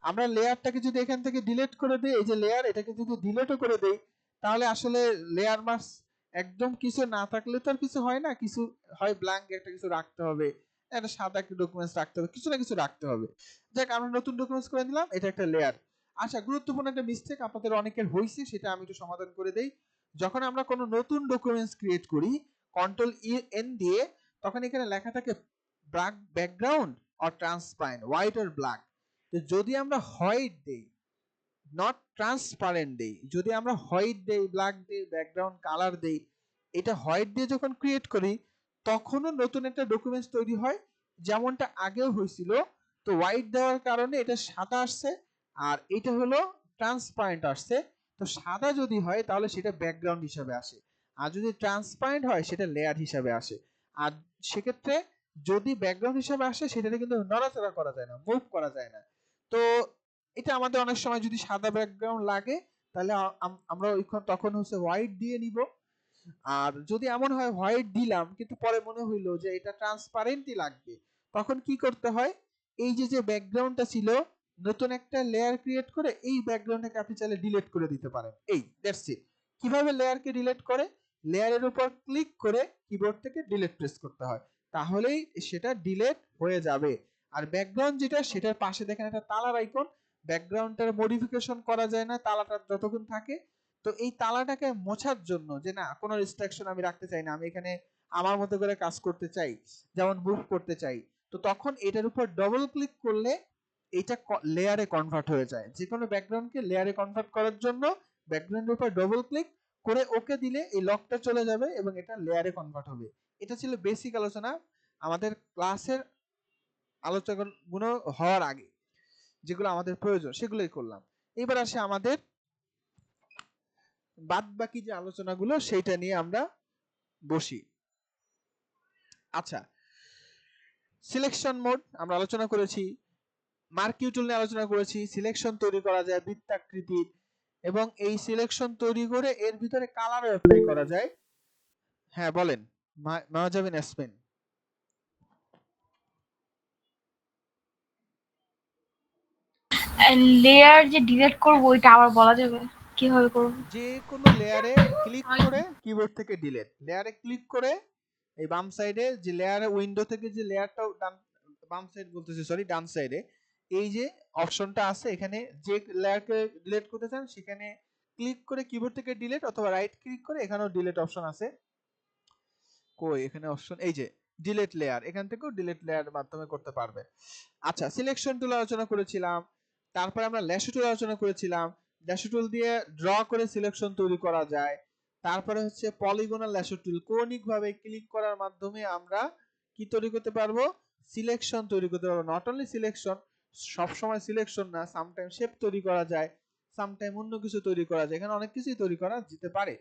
আমরা লেয়ারটাকে যদি এখান থেকে ডিলিট করে দেই, এই যে লেয়ার, এটাকে যদি ডিলিটও করে দেই, তাহলে আসলে লেয়ার মার্কস একদম কিছু না থাকলে তো আর কিছু হয় না, কিছু হয় ব্ল্যাঙ্ক একটা কিছু রাখতে হবে, একটা সাদা একটা ডকুমেন্টস রাখতে হবে, কিছু না কিছু রাখতে হবে। যাক, আমরা নতুন ডকুমেন্টস করে নিলাম, এটা একটা লেয়ার। আচ্ছা, গুরুত্বপূর্ণ একটা মিস্টেক আপনাদের অনেকের হয়েছে, সেটা আমি একটু সমাধান করে দেই। যখন আমরা কোনো নতুন ডকুমেন্টস ক্রিয়েট করি কন্ট্রোল এন দিয়ে, তখন এখানে লেখা থাকে black background or transparent, white or black. তো যদি আমরা হোয়াইট দেই, নট ট্রান্সপারেন্ট দেই, যদি আমরা হোয়াইট দেই, ব্ল্যাক দেই, ব্যাকগ্রাউন্ড কালার দেই, এটা হোয়াইট দিয়ে যখন ক্রিয়েট করি তখনও নতুন একটা ডকুমেন্টস তৈরি হয়, যেমনটা আগেও হয়েছিল। তো হোয়াইট দেওয়ার কারণে এটা সাদা আসছে, আর এটা হলো ট্রান্সপারেন্ট আসছে। তো সাদা যদি হয় তাহলে সেটা ব্যাকগ্রাউন্ড হিসাবে আসে, আর যদি ট্রান্সপারেন্ট হয় সেটা লেয়ার হিসাবে আসে। আর সেক্ষেত্রে যদি ব্যাকগ্রাউন্ড হিসাবে আসে সেটাতে কিন্তু নড়াচড়া করা যায় না, মুভ করা যায় না। তো এটা আমাদের অনেক সময় যদি সাদা ব্যাকগ্রাউন্ড লাগে, তাহলে আমরা তখন হচ্ছে হোয়াইট দিয়ে নিব। আর যদি এমন হয় হোয়াইট দিলাম কিন্তু পরে মনে হইলো যে এটা ট্রান্সপারেন্টই লাগবে, তখন কি করতে হয়, এই যে যে ব্যাকগ্রাউন্ডটা ছিল, নতুন একটা লেয়ার ক্রিয়েট করে এই ব্যাকগ্রাউন্ডটাকে আপনি চাইলে ডিলিট করে দিতে পারেন। এই দ্যাটস ইট। কিভাবে লেয়ারকে ডিলিট করে, লেয়ারের উপর ক্লিক করে কিবোর্ড থেকে ডিলিট প্রেস করতে হয়, তাহলেই সেটা ডিলিট হয়ে যাবে। আর ব্যাকগ্রাউন্ড যেটা, সেটার পাশে দেখেন একটা তালার আইকন, ব্যাকগ্রাউন্ডটার মডিফিকেশন করা যায় না তালাটা যতক্ষণ থাকে। তো এই তালাটাকে মোছার জন্য, যে না কোনো রেস্ট্রিকশন আমি রাখতে চাই না, আমি এখানে আমার মতো করে কাজ করতে চাই, যেমন মুভ করতে চাই, তো তখন এটার উপর ডবল ক্লিক করলে এটা লেয়ারে কনভার্ট হয়ে যায়। যে কোনো ব্যাকগ্রাউন্ডকে লেয়ারে কনভার্ট করার জন্য ব্যাকগ্রাউন্ডের উপর ডবল ক্লিক করে ওকে দিলে এই লকটা চলে যাবে এবং এটা লেয়ারে কনভার্ট হবে। এটা ছিল বেসিক আলোচনা আমাদের ক্লাসের আলোচনাগুলো হওয়ার আগে, যেগুলো আমাদের প্রয়োজন সেগুলোই করলাম। এবার আসে আমাদের বাদ বাকি যে আলোচনাগুলো সেইটা নিয়ে আমরা বসি। আচ্ছা, সিলেকশন মোড আমরা আলোচনা করেছি, মার্কিউ টুল নিয়ে আলোচনা করেছি, সিলেকশন তৈরি করা যায় বৃত্তাকৃতির, এবং এই সিলেকশন তৈরি করে এর ভিতরে কালারও অ্যাপ্লাই করা যায়। হ্যাঁ বলেন মাহজাবিন ইয়াসমিন। লেয়ার যে ডিলিট করব ওইটা আবার বলা যাবে কিভাবে করব? যে কোনো লেয়ারে ক্লিক করে কিবোর্ড থেকে ডিলিট, লেয়ারে ক্লিক করে এই বাম সাইডে যে লেয়ারে উইন্ডো থেকে যে লেয়ারটা ডান, বাম সাইড বলতেছি সরি, ডান সাইডে এই যে অপশনটা আছে, এখানে যে লেয়ারকে ডিলিট করতে চান সেখানে ক্লিক করে কিবোর্ড থেকে ডিলিট, অথবা রাইট ক্লিক করে এখানেও ডিলিট অপশন আছে। কই এখানে অপশন, এই যে ডিলিট লেয়ার, এখান থেকেও ডিলিট লেয়ার মাধ্যমে করতে পারবে। আচ্ছা, সিলেকশন টুল আলোচনা করেছিলাম, তারপরে আমরা ল্যাশো টুল আলোচনা করেছিলাম, ল্যাশো টুল দিয়ে ড্র করে সিলেকশন তৈরি করা যায়। তারপরে হচ্ছে পলিগনাল ল্যাশো টুল, কৌণিক ভাবে ক্লিক করার মাধ্যমে আমরা কি তৈরি করতে পারবো, সিলেকশন তৈরি করতে পারবো। নট অনলি সিলেকশন, সব সময় সিলেকশন না, সামটাইম শেপ তৈরি করা যায়, সামটাইম অন্য কিছু তৈরি করা যায়, এখানে অনেক কিছুই তৈরি করা যেতে পারে।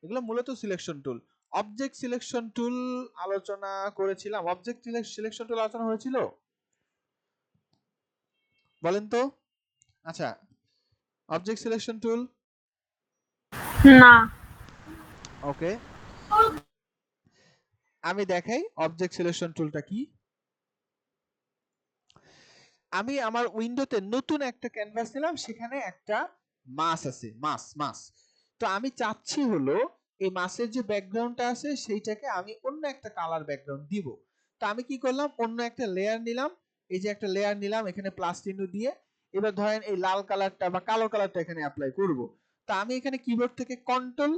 এগুলো মূলত selection tool. Object selection tool আলোচনা করেছিলাম, অবজেক্ট সিলেকশন টুল আলোচনা হয়েছিল বলেন তো? আচ্ছা, অবজেক্ট সিলেকশন টুল, না। ওকে, আমি দেখাই অবজেক্ট সিলেকশন টুলটা কি। আমি আমার উইন্ডোতে নতুন একটা ক্যানভাস নিলাম, সেখানে একটা মাস আছে, মাস মাস। তো আমি চাচ্ছি হলো এই মাসের যে ব্যাকগ্রাউন্ডটা আছে সেইটাকে আমি অন্য একটা কালার ব্যাকগ্রাউন্ড দিব। তো আমি কি করলাম, অন্য একটা লেয়ার নিলাম, এই যে একটা লেয়ার নিলাম এখানে প্লাস চিহ্ন দিয়ে, এবার ধরেন এই লাল কালারটা বা কালো কালারটা এখানে অ্যাপ্লাই করব। তো আমি এখানে কিবোর্ড থেকে কন্ট্রোল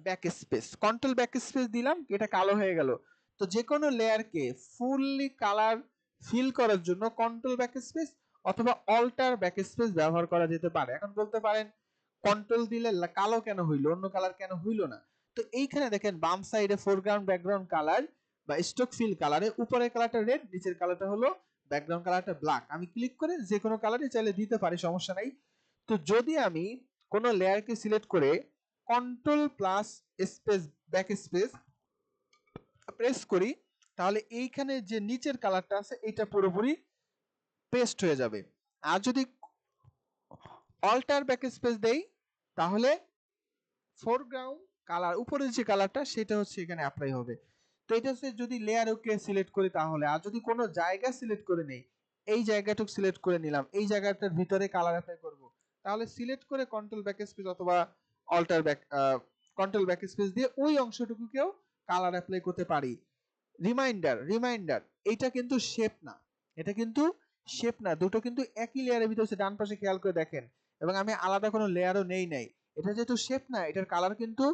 ব্যাক স্পেস দিলাম, এটা কালো হয়ে গেল। তো যে কোনো লেয়ারকে ফুললি কালার ফিল করার জন্য কন্ট্রোল ব্যাক স্পেস অথবা অল্টার ব্যাক স্পেস ব্যবহার করা যেতে পারে। এখন বলতে পারেন কন্ট্রোল দিলে কালো কেন হইলো, অন্য কালার কেন হইলো না? তো এইখানে দেখেন বাম সাইডে ফোরগ্রাউন্ড ব্যাকগ্রাউন্ড কালার বা স্টক ফিল কালারে উপরের কালারটা রেড, নিচের কালারটা হলো ব্যাকগ্রাউন্ড কালারটা ব্ল্যাক। আমি ক্লিক করে যে কোনো কালারই চাইলে দিতে পারি, সমস্যা নাই। তো যদি আমি কোনো লেয়ারকে সিলেক্ট করে control plus space back space press করি, তাহলে এইখানে যে নিচের কালারটা আছে এটা পুরোপুরি পেস্ট হয়ে যাবে। আর যদি অল্টার ব্যাক স্পেস দেই, তাহলে ফোরগ্রাউন্ড কালার উপরের যে কালারটা সেটা হচ্ছে এখানে অ্যাপ্লাই হবে। তো এটা হচ্ছে যদি লেয়ার ওকে সিলেক্ট করি তাহলে। আর যদি কোনো জায়গা সিলেক্ট করে নেই, এই জায়গাটুকু সিলেক্ট করে নিলাম, এই জায়গাটার ভিতরে কালার অ্যাপ্লাই করব, তাহলে সিলেক্ট করে কন্ট্রোল ব্যাক স্পেস অথবা alter back control back space দিয়ে ওই অংশটুকুকেও কালার অ্যাপ্লাই করতে পারি। রিমাইন্ডার এটা কিন্তু শেপ না, এটা কিন্তু শেপ না, দুটো কিন্তু একই লেয়ারের ভিতরে আছে, ডান পাশে খেয়াল করে দেখেন। এবং আমি আলাদা কোনো লেয়ারও নেই নাই, এটা যেহেতু শেপ না, এটার কালার কিন্তু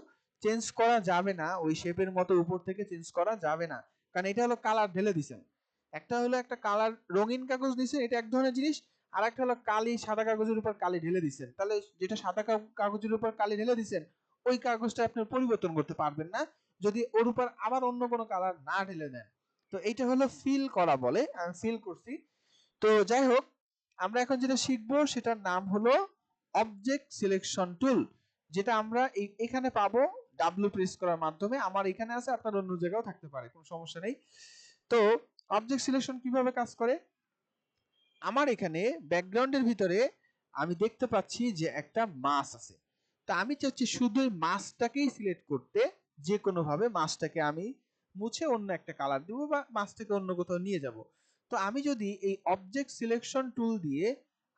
চেঞ্জ করা যাবে না, ওই শেপের মতো উপর থেকে চেঞ্জ করা যাবে না, কারণ এটা হলো কালার ঢেলে দিছেন। একটা হলো একটা কালার রঙিন কাগজ দিছেন, এটা এক ধরনের জিনিস, আর একটা হলো কালি সাদা কাগজের উপর কালি ঢেলে দিছেন। তাহলে যেটা সাদা কাগজের উপর কালি ঢেলে দিছেন, ওই কাগজটা আপনি পরিবর্তন করতে পারবেন না যদি ওর উপর আবার অন্য কোনো কালার না ঢেলে দেন। তো এইটা হলো ফিল করা বলে, আমি ফিল করছি। তো যাই হোক, আমরা এখন যেটা শিখবো সেটার নাম হলো অবজেক্ট সিলেকশন টুল, যেটা আমরা এখানে পাবো ডাব্লিউ প্রেস করার মাধ্যমে। আমার এখানে আছে, আপনার অন্য জায়গাও থাকতে পারে, কোনো সমস্যা নেই। তো অবজেক্ট সিলেকশন কিভাবে কাজ করে, আমার এখানে ব্যাকগ্রাউন্ডের ভিতরে আমি দেখতে পাচ্ছি যে একটা মাস আছে। তা আমি চাচ্ছি শুধু এই মাসটাকেই সিলেক্ট করতে, যে কোনো ভাবে মাসটাকে আমি মুছে অন্য একটা কালার দিব বা মাসটাকে অন্য কোথাও নিয়ে যাব। তো আমি যদি এই অবজেক্ট সিলেকশন টুল দিয়ে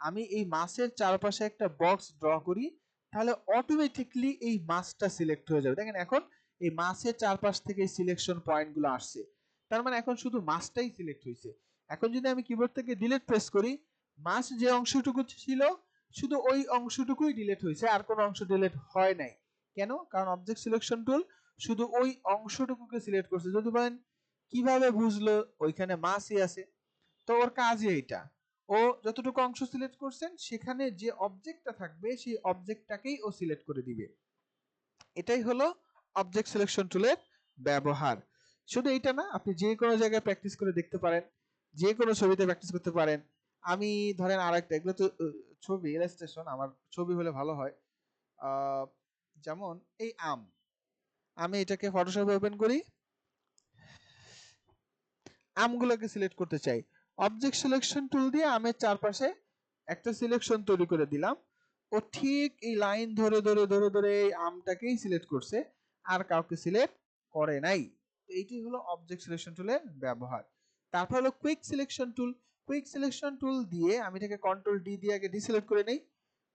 আমি এই মাসের চারপাশে একটা বক্স ড্র করি, তাহলে অটোমেটিকলি এই মাসটা সিলেক্ট হয়ে যাবে। দেখেন এখন এই মাসের চারপাশ থেকে সিলেকশন পয়েন্টগুলো আসছে, তার মানে এখন শুধু মাসটাই সিলেক্ট হয়েছে। এখন যদি আমি কিবোর্ড থেকে ডিলিট প্রেস করি, মাস যে অংশটুকু ছিল শুধু ওই অংশটুকুই ডিলিট হয়েছে, আর কোনো অংশ ডিলিট হয় নাই। কেন? কারণ অবজেক্ট সিলেকশন টুল শুধু ওই অংশটুকুকে সিলেক্ট করছে। যদি বলেন কিভাবে বুঝলো ওইখানে মাসই আছে, তো ওর কাজই এইটা, ও যতটুকু অংশ সিলেক্ট করছেন সেখানে যে অবজেক্টটা থাকবে সেই অবজেক্টটাকেই ও সিলেক্ট করে দিবে। এটাই হলো অবজেক্ট সিলেকশন টুলের ব্যবহার। শুধু এইটা না, আপনি যে কোনো জায়গায় প্র্যাকটিস করে দেখতে পারেন, যে কোনো ছবিতে প্র্যাকটিস করতে পারেন। আমি ধরেন আরেকটা, এগুলো তো ছবি ইলাস্ট্রেশন, আমার ছবি হলে ভালো হয়। আহ, যেমন এই আম, আমি এটাকে ফটোশপে ওপেন করি, আমগুলোকে সিলেক্ট করতে চাই, অবজেক্ট সিলেকশন টুল দিয়ে আমের চারপাশে একটা সিলেকশন তৈরি করে দিলাম, ও ঠিক এই লাইন ধরে ধরে ধরে ধরে এই আমটাকেই সিলেক্ট করছে, আর কাউকে সিলেক্ট করে নাই। তো এইটি হলো অবজেক্ট সিলেকশন টুলের ব্যবহার। তারপর হলো quick selection tool. Quick selection tool দিয়ে আমি এটাকে কন্ট্রোল ডি দিয়ে আগে ডিসিলেক্ট করে নেই।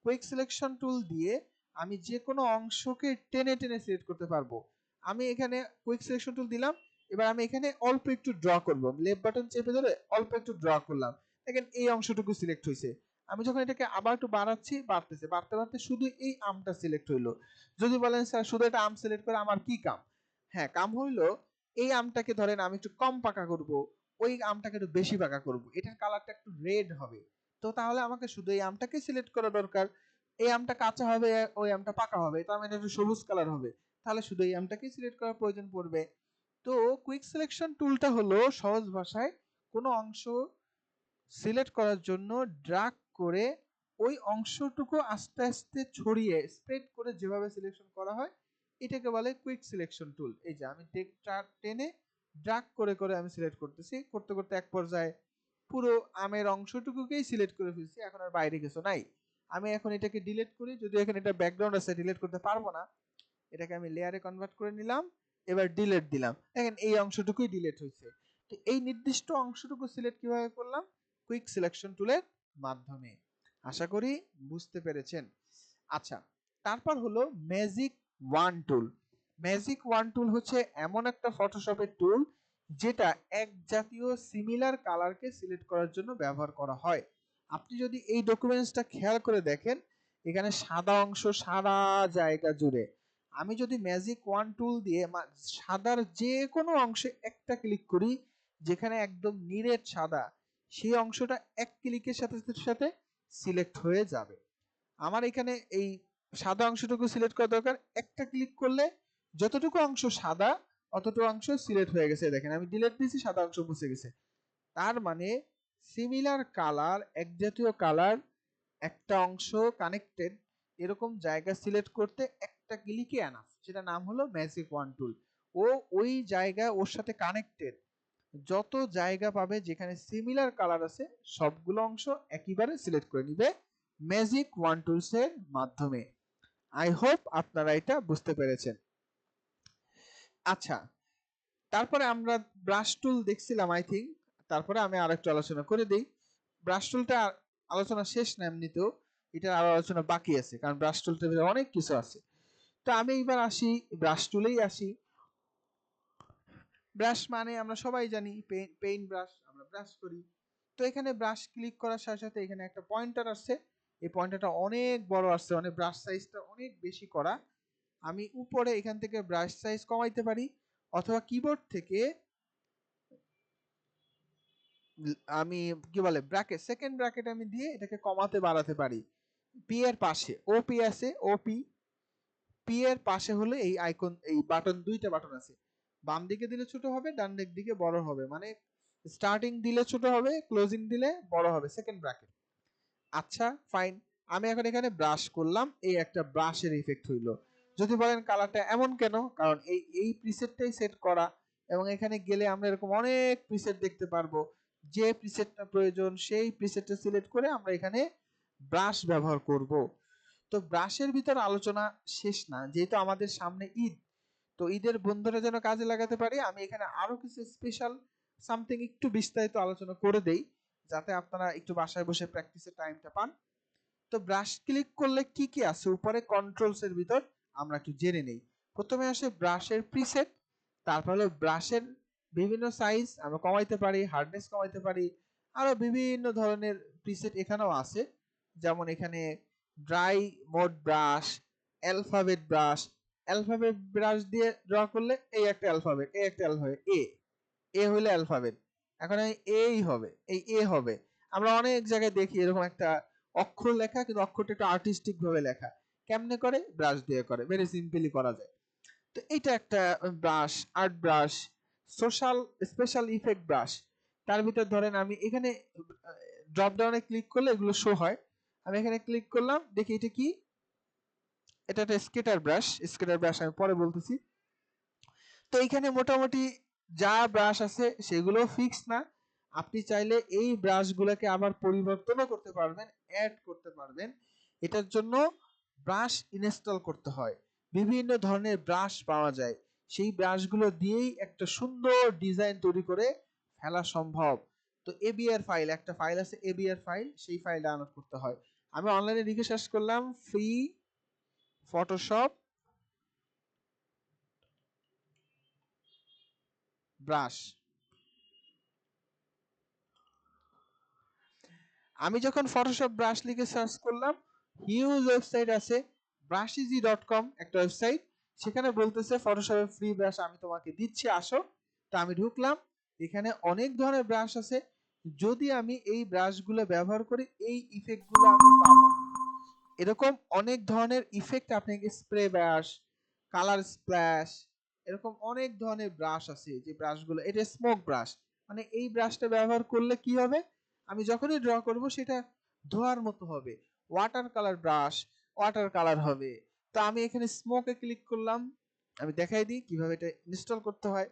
কুইক সিলেকশন টুল দিয়ে আমি যে কোনো অংশকে টেনে টেনে সিলেক্ট করতে পারবো। আমি এখানে কুইক সিলেকশন টুল দিলাম, এবার আমি এখানে অল্প একটু ড্র করব, লেফট বাটন চেপে ধরে অল্প একটু ড্র করলাম, দেখেন এই অংশটুকু সিলেক্ট হয়েছে। আমি যখন এটাকে আবার একটু বাড়াচ্ছি, বাড়তেছে, বাড়তে বাড়তে শুধু এই আমটা সিলেক্ট হইলো। যদি বলেন স্যার শুধু এটা আম সিলেক্ট করে আমার কি কাম, হ্যাঁ কাম হইলো এই আমটাকে ধরেন আমি একটু কম পাকা করব, ওই আমটাকে একটু বেশি পাকা করব, এটার কালারটা একটু রেড হবে, তো তাহলে আমাকে শুধু এই আমটাকে সিলেক্ট করা দরকার। এই আমটা কাঁচা হবে, ওই আমটা পাকা হবে, তার মানে একটু সবুজ কালার হবে, তাহলে শুধু এই আমটাকে সিলেক্ট করার প্রয়োজন পড়বে। তো কুইক সিলেকশন টুলটা হলো সহজ ভাষায় কোনো অংশ সিলেক্ট করার জন্য ড্রাগ করে ওই অংশটুকু আস্তে আস্তে ছড়িয়ে স্প্রেড করে যেভাবে সিলেকশন করা হয় এটাকে বলে কুইক সিলেকশন টুল। এই যে আমি টেনে ড্রাগ করে করে আমি সিলেক্ট করতেছি, করতে করতে এক পর্যায়ে পুরো আমের অংশটুকুকেই সিলেক্ট করে ফেলছি, এখন আর বাইরে কিছু নাই। আমি এখন এটাকে ডিলিট করি, যদিও এখানে এটা ব্যাকগ্রাউন্ড আছে ডিলিট করতে পারবো না, এটাকে আমি লেয়ারে কনভার্ট করে নিলাম, এবার ডিলিট দিলাম, দেখেন এই অংশটুকুই ডিলিট হয়েছে। তো এই নির্দিষ্ট অংশটুকু সিলেক্ট কিভাবে করলাম? কুইক সিলেকশন টুলের মাধ্যমে। আশা করি বুঝতে পেরেছেন। আচ্ছা, তারপর হলো ম্যাজিক ওয়ান টুল। ম্যাজিক ওয়ান টুল হচ্ছে এমন একটা ফটোশপের টুল যেটা এক জাতীয় সিমিলার কালারকে সিলেক্ট করার জন্য ব্যবহার করা হয়। আপনি যদি এই ডকুমেন্টসটা খেয়াল করে দেখেন, এখানে সাদা অংশ সারা জায়গা জুড়ে, আমি যদি ম্যাজিক ওয়ান টুল দিয়ে সাদার যে কোনো অংশে একটা ক্লিক করি যেখানে একদম নিরেট সাদা, সেই অংশটা এক ক্লিকের সাথে সাথে সিলেক্ট হয়ে যাবে। আমার এখানে এই সাদা অংশটুকু সিলেক্ট করা দরকার, একটা ক্লিক করলে যতটুকু অংশ সাদা অতটুকু অংশ সিলেক্ট হয়ে গেছে, দেখেন আমি ডিলিট দিয়েছি সাদা অংশ মুছে গেছে। তার মানে সিমিলার কালার, এক জাতীয় কালার, একটা অংশ কানেক্টেড, এরকম জায়গা সিলেক্ট করতে একটা ক্লিকে এনাফ, সেটা নাম হলো ম্যাজিক ওয়ান টুল। ও ওই জায়গা ওর সাথে কানেক্টেড যত জায়গা পাবে যেখানে সিমিলার কালার আছে সবগুলো অংশ একইবারে সিলেক্ট করে নিবে ম্যাজিক ওয়ান টুলস এর মাধ্যমে। আই হোপ আপনারা এটা বুঝতে পেরেছেন। আচ্ছা, তারপরে আমরা ব্রাশ টুল দেখছিলাম আই থিঙ্ক, তারপরে আমি আরেকটু আলোচনা করে দিই। ব্রাশ টুলটা আলোচনা শেষ না, এমনিতেও এটার আরো আলোচনা বাকি আছে, কারণ ব্রাশ টুলটার ভিতরে অনেক কিছু আছে। তো আমি এইবার আসি ব্রাশ টুলেই আসি। ব্রাশ মানে আমরা সবাই জানি পেইন্ট ব্রাশ, আমরা ব্রাশ করি। তো এখানে ব্রাশ ক্লিক করার সাথে সাথে এখানে একটা পয়েন্টার আসছে, এই পয়েন্টারটা অনেক বড় আসছে, মানে ব্রাশ সাইজটা অনেক বেশি করা। আমি উপরে এখান থেকে ব্রাশ সাইজ কমাইতে পারি, অথবা কিবোর্ড থেকে আমি কি বলে ব্র্যাকেট, সেকেন্ড ব্র্যাকেট আমি দিয়ে এটাকে কমাতে বাড়াতে পারি। পি এর পাশে ওপি আছে, ওপি পি এর পাশে হলে এই আইকন, এই বাটন, দুইটা বাটন আছে, বাম দিকে দিলে ছোট হবে, ডান দিকে বড় হবে, মানে স্টার্টিং দিলে ছোট হবে, ক্লোজিং দিলে বড় হবে, সেকেন্ড ব্র্যাকেট। আচ্ছা ফাইন, আমি এখন এখানে ব্রাশ করলাম, এই একটা ব্রাশের ইফেক্ট হইলো। যদি বলেন কালারটা এমন কেন, কারণ এই প্রিসেটটাই সেট করা, এবং এখানে গেলে আমরা এরকম অনেক প্রিসেট দেখতে পারবো, যে প্রিসেটটা প্রয়োজন সেই প্রিসেটটা সিলেক্ট করে আমরা এখানে ব্রাশ ব্যবহার করব। তো ব্রাশের ভিতর আলোচনা শেষ না, যেহেতু আমাদের সামনে ঈদ, তো ঈদের বন্ধুরা যেন কাজে লাগাতে পারি, আমি এখানে আরো কিছু স্পেশাল সামথিং একটু বিস্তারিত আলোচনা করে দেই, যাতে আপনারা একটু বাসায় বসে প্র্যাকটিসের টাইমটা পান। তো ব্রাশ ক্লিক করলে কি কি আছে উপরে কন্ট্রোলস এর ভিতর আমরা একটু জেনে নেই। প্রথমে আসে ব্রাশের প্রিসেট, তারপর হলো ব্রাশের বিভিন্ন সাইজ আমরা কমাইতে পারি, হার্ডনেস কমাইতে পারি, আরো বিভিন্ন ধরনের প্রিসেট এখানেও আছে। যেমন এখানে dry mode brush, alphabet brush, alphabet brush দিয়ে ড্র করলে এই একটা অ্যালফাবেট, এই একটা অ্যালফাবেট, এ হইলে অ্যালফাবেট, এখন এই হবে, এই এ হবে। আমরা অনেক জায়গায় দেখি এরকম একটা অক্ষর লেখা, কিন্তু অক্ষরটা একটু আর্টিস্টিক ভাবে লেখা, কেমনে করে? ব্রাশ দিয়ে করে, ভেরি সিম্পলি করা যায়। তো এইটা একটা brush, art brush, social special effect brush. তার ভিতর ধরেন আমি এখানে ড্রপ ডাউনে ক্লিক করলে এগুলো শো হয়, আমি এখানে ক্লিক করলাম, দেখি এটা কি, এটা একটা স্কেটার ব্রাশ, স্কেটার ব্রাশ আমি পরে বলতেছি। তো এইখানে মোটামুটি যা ব্রাশ আছে সেগুলো ফিক্স না, আপনি চাইলে এই ব্রাশগুলোকে আবার পরিবর্তনও করতে পারবেন, অ্যাড করতে পারবেন। এটার জন্য ব্রাশ ইনস্টল করতে হয়, বিভিন্ন ধরনের ব্রাশ পাওয়া যায়, সেই ব্রাশগুলো দিয়েই একটা সুন্দর ডিজাইন তৈরি করে ফেলা সম্ভব। তো এবিআর ফাইল, একটা ফাইল আছে এবিআর ফাইল, সেই ফাইল ডাউনলোড করতে হয়। আমি অনলাইনে লিখে সার্চ করলাম ফ্রি ফটোশপ ব্রাশ। আমি যখন ফটোশপ ব্রাশ লিখে সার্চ করলাম, হিউজ ওয়েবসাইট আছে, brusheasy.com একটা ওয়েবসাইট, সেখানে বলতেছে ফটোশপের ফ্রি ব্রাশ আমি তোমাকে দিচ্ছি, আসো তো আমি ঢুকলাম, এখানে অনেক ধরনের ব্রাশ আছে। যদি আমি এই ব্রাশগুলো ব্যবহার করি এই ইফেক্টগুলো আমি পাবো। এরকম অনেক ধরনের ইফেক্ট, আপনাকে স্প্রে ব্রাশ, কালার স্প্ল্যাশ, এরকম অনেক ধরনের ব্রাশ আছে। যে ব্রাশগুলো, এটা স্মোক ব্রাশ, মানে এই ব্রাশটা ব্যবহার করলে কি হবে, আমি যখনই ড্র করব সেটা ধোয়ার মতো হবে। Water colour brush, water colour হবে। তো আমি এখানে স্মোকে ক্লিক করলাম, আমি দেখাই দিই কিভাবে এটা ইনস্টল করতে হয়।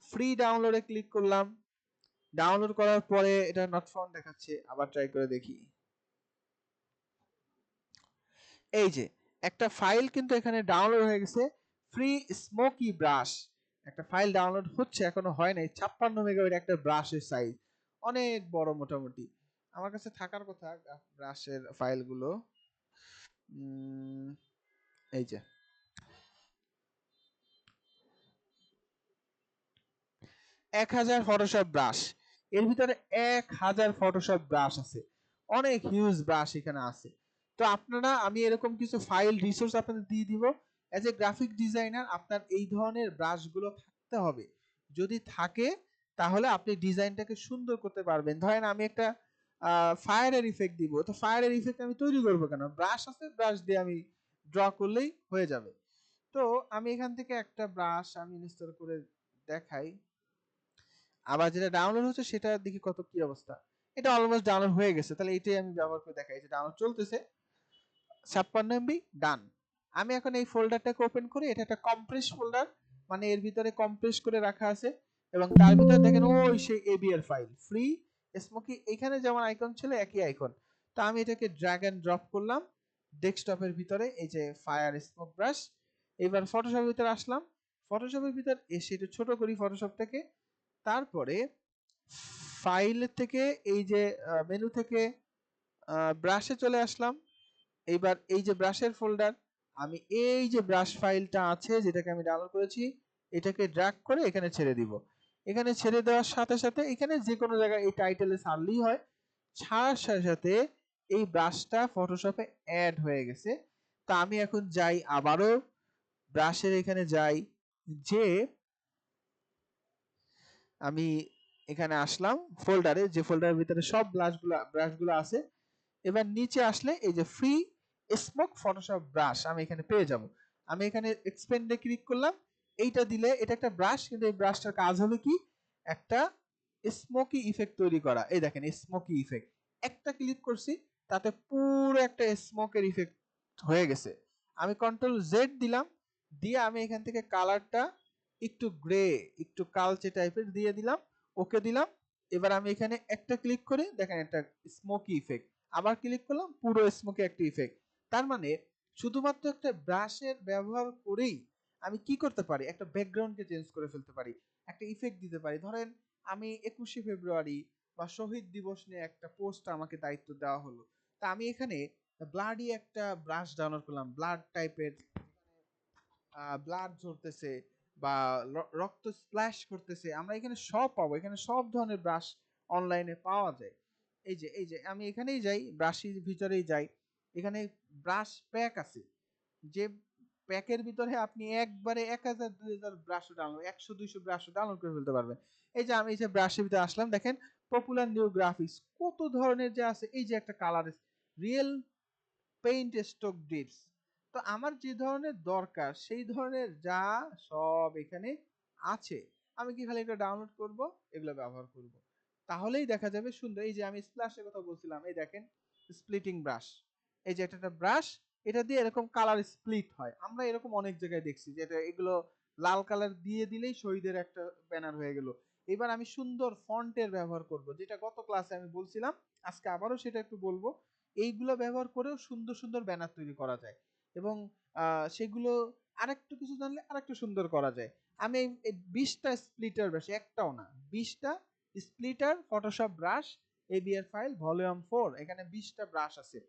ফ্রি ডাউনলোডে ক্লিক করলাম, ডাউনলোড করার পরে এটা নট ফাউন্ড দেখাচ্ছে, আবার ট্রাই করে দেখি। এই যে একটা ফাইল কিন্তু এখানে ডাউনলোড হয়ে গেছে, ফ্রি স্মোকি ব্রাশ একটা ফাইল ডাউনলোড হচ্ছে, এখনো হয় নাই। 56 মেগাবাইট একটা ব্রাশের সাইজ, অনেক বড় মোটামুটি। আমার কাছে থাকার কথা ব্রাশের ফাইলগুলো। এই যে 1000 ফটোশপ ব্রাশ, এর ভিতরে 1000 ফটোশপ ব্রাশ আছে, অনেক হিউজ ব্রাশ এখানে আছে। তো আপনারা, আমি এরকম কিছু ফাইল রিসোর্স আপনাদের দিয়ে দিব। অ্যাজ এ গ্রাফিক ডিজাইনার আপনার এই ধরনের ব্রাশগুলো থাকতে হবে। যদি থাকে তাহলে আপনি ডিজাইনটাকে সুন্দর করতে পারবেন। ধরেন আমি একটা ফায়ারের ইফেক্ট দিব, তো ফায়ারের ইফেক্ট আমি তৈরি করবো কেন, ব্রাশ আছে, ব্রাশ দিয়ে আমি ড্র করলেই হয়ে যাবে। তো আমি এখান থেকে একটা ব্রাশ আমি ইনস্টল করে দেখাই। আবার যেটা ডাউনলোড হচ্ছে সেটা দেখি কত কি অবস্থা। এটা অলমোস্ট ডাউনলোড হয়ে গেছে, তাহলে এটাই আমি ব্যবহার করে দেখাই। যে ডাউনলোড চলতেছে, 56 এমবি ডান। আমি এখন এই ফোল্ডারটাকে ওপেন করি, এটা একটা কম্প্রেস ফোল্ডার, মানে এর ভিতরে কম্প্রেস করে রাখা আছে। এবং তার ভিতরে দেখেন ওই সেই এবি এর ফাইল ফ্রি স্মোকি, এখানে যেমন আইকন ছিল একই আইকন। তো আমি এটাকে ড্র্যাগ এন্ড ড্রপ করলাম ডেস্কটপের ভিতরে, এই যে ফায়ার স্মোক ব্রাশ। এবার ফটোশপের ভিতরে আসলাম, ফটোশপের ভিতর এসে একটু ছোট করি ফটোশপটাকে। তারপরে ফাইল থেকে এই যে মেনু থেকে ব্রাশে চলে আসলাম। এইবার এই যে ব্রাশের ফোল্ডার, আমি এই যে ব্রাশ ফাইলটা আছে যেটাকে আমি ডাউনলোড করেছি, এটাকে ড্র্যাগ করে এখানে ছেড়ে দিব। এখানে ছেড়ে দেওয়ার সাথে সাথে এখানে যে কোনো জায়গায় এই টাইটেলে ছাড়লেই হয়। ছাড়ার সাথে সাথে এই ব্রাশটা ফটোশপে অ্যাড হয়ে গেছে। তা আমি এখন যাই, আবারও ব্রাশের এখানে যাই, যে আমি এখানে আসলাম ফোল্ডারে, যে ফোল্ডারের ভিতরে সব ব্রাশগুলো আছে। এবার নিচে আসলে এই যে ফ্রি স্মোক ফটোশপ ব্রাশ আমি এখানে পেয়ে যাব। আমি এখানে এক্সপেন্ডে ক্লিক করলাম, এইটা দিলে এটা একটা ব্রাশ, কিন্তু এই ব্রাশটার কাজ হবে কি, একটা স্মোকি ইফেক্ট তৈরি করা। এই দেখেন স্মোকি ইফেক্ট, একটা ক্লিক করছি তাতে পুরো একটা স্মোকের ইফেক্ট হয়ে গেছে। আমি কন্ট্রোল জেড দিলাম, দিয়ে আমি এখান থেকে কালারটা একটু গ্রে, একটু কালচে টাইপের দিয়ে দিলাম, ওকে দিলাম। এবার আমি এখানে একটা ক্লিক করে দেখেন একটা স্মোকি ইফেক্ট, আবার ক্লিক করলাম, পুরো স্মোকি একটা ইফেক্ট। তার মানে শুধুমাত্র একটা ব্রাশের ব্যবহার করেই আমি কি করতে পারি, একটা ব্যাকগ্রাউন্ডকে চেঞ্জ করে ফেলতে পারি, একটা ইফেক্ট দিতে পারি। ধরেন আমি 21শে ফেব্রুয়ারি বা শহীদ দিবস নিয়ে একটা পোস্ট আমাকে দায়িত্ব দেওয়া হলো, তা আমি এখানে ব্লাডি একটা ব্রাশ ডাউনলোড করলাম, ব্লাড টাইপের, ব্লাড ঝরতেছে বা রক্ত স্প্ল্যাশ করতেছে, আমরা এখানে সব পাবো। এখানে সব ধরনের ব্রাশ অনলাইনে পাওয়া যায়। এই যে আমি এখানেই যাই, ব্রাশের ভিতরেই যাই, এখানে ব্রাশ প্যাক আছে, যে প্যাকের ভিতরে আপনি একবারে 1000 2000 ব্রাশ ডাউনলোড, 100 200 ব্রাশ ডাউনলোড করে ফেলতে পারবেন। এই যে আমি এই যে ব্রাশের ভিতরে আসলাম, দেখেন পপুলার নিউ গ্রাফিক্স কত ধরনের যে আছে। এই যে একটা colour real paint stroke dips, তো আমার যে ধরনের দরকার সেই ধরনের যা সব এখানে আছে। আমি কি খালি এটা ডাউনলোড করব, এগুলো ব্যবহার করব, তাহলেই দেখা যাবে সুন্দর। এই যে আমি স্প্ল্যাশের কথা বলছিলাম, এই দেখেন স্প্লিটিং ব্রাশ, এই যে একটা ব্রাশ, এটা দিয়ে এরকম কালার স্প্লিট হয়। আমরা এরকম অনেক জায়গায় দেখছি যে এটা, এগুলো লাল কালার দিয়ে দিলেই শহীদের একটা ব্যানার হয়ে গেল। এবার আমি সুন্দর ফন্টের ব্যবহার করব, যেটা গত ক্লাসে আমি বলছিলাম, আজকে আবারও সেটা একটু বলবো। এইগুলো ব্যবহার করেও সুন্দর সুন্দর ব্যানার তৈরি করা যায়, এবং সেগুলো আরেকটু কিছু জানলে আরেকটু সুন্দর করা যায়। আমি এই 20টা স্প্লিটার ব্রাশ, একটাও না 20টা splitter Photoshop brush, ABR file volume 4, এখানে 20টা ব্রাশ আছে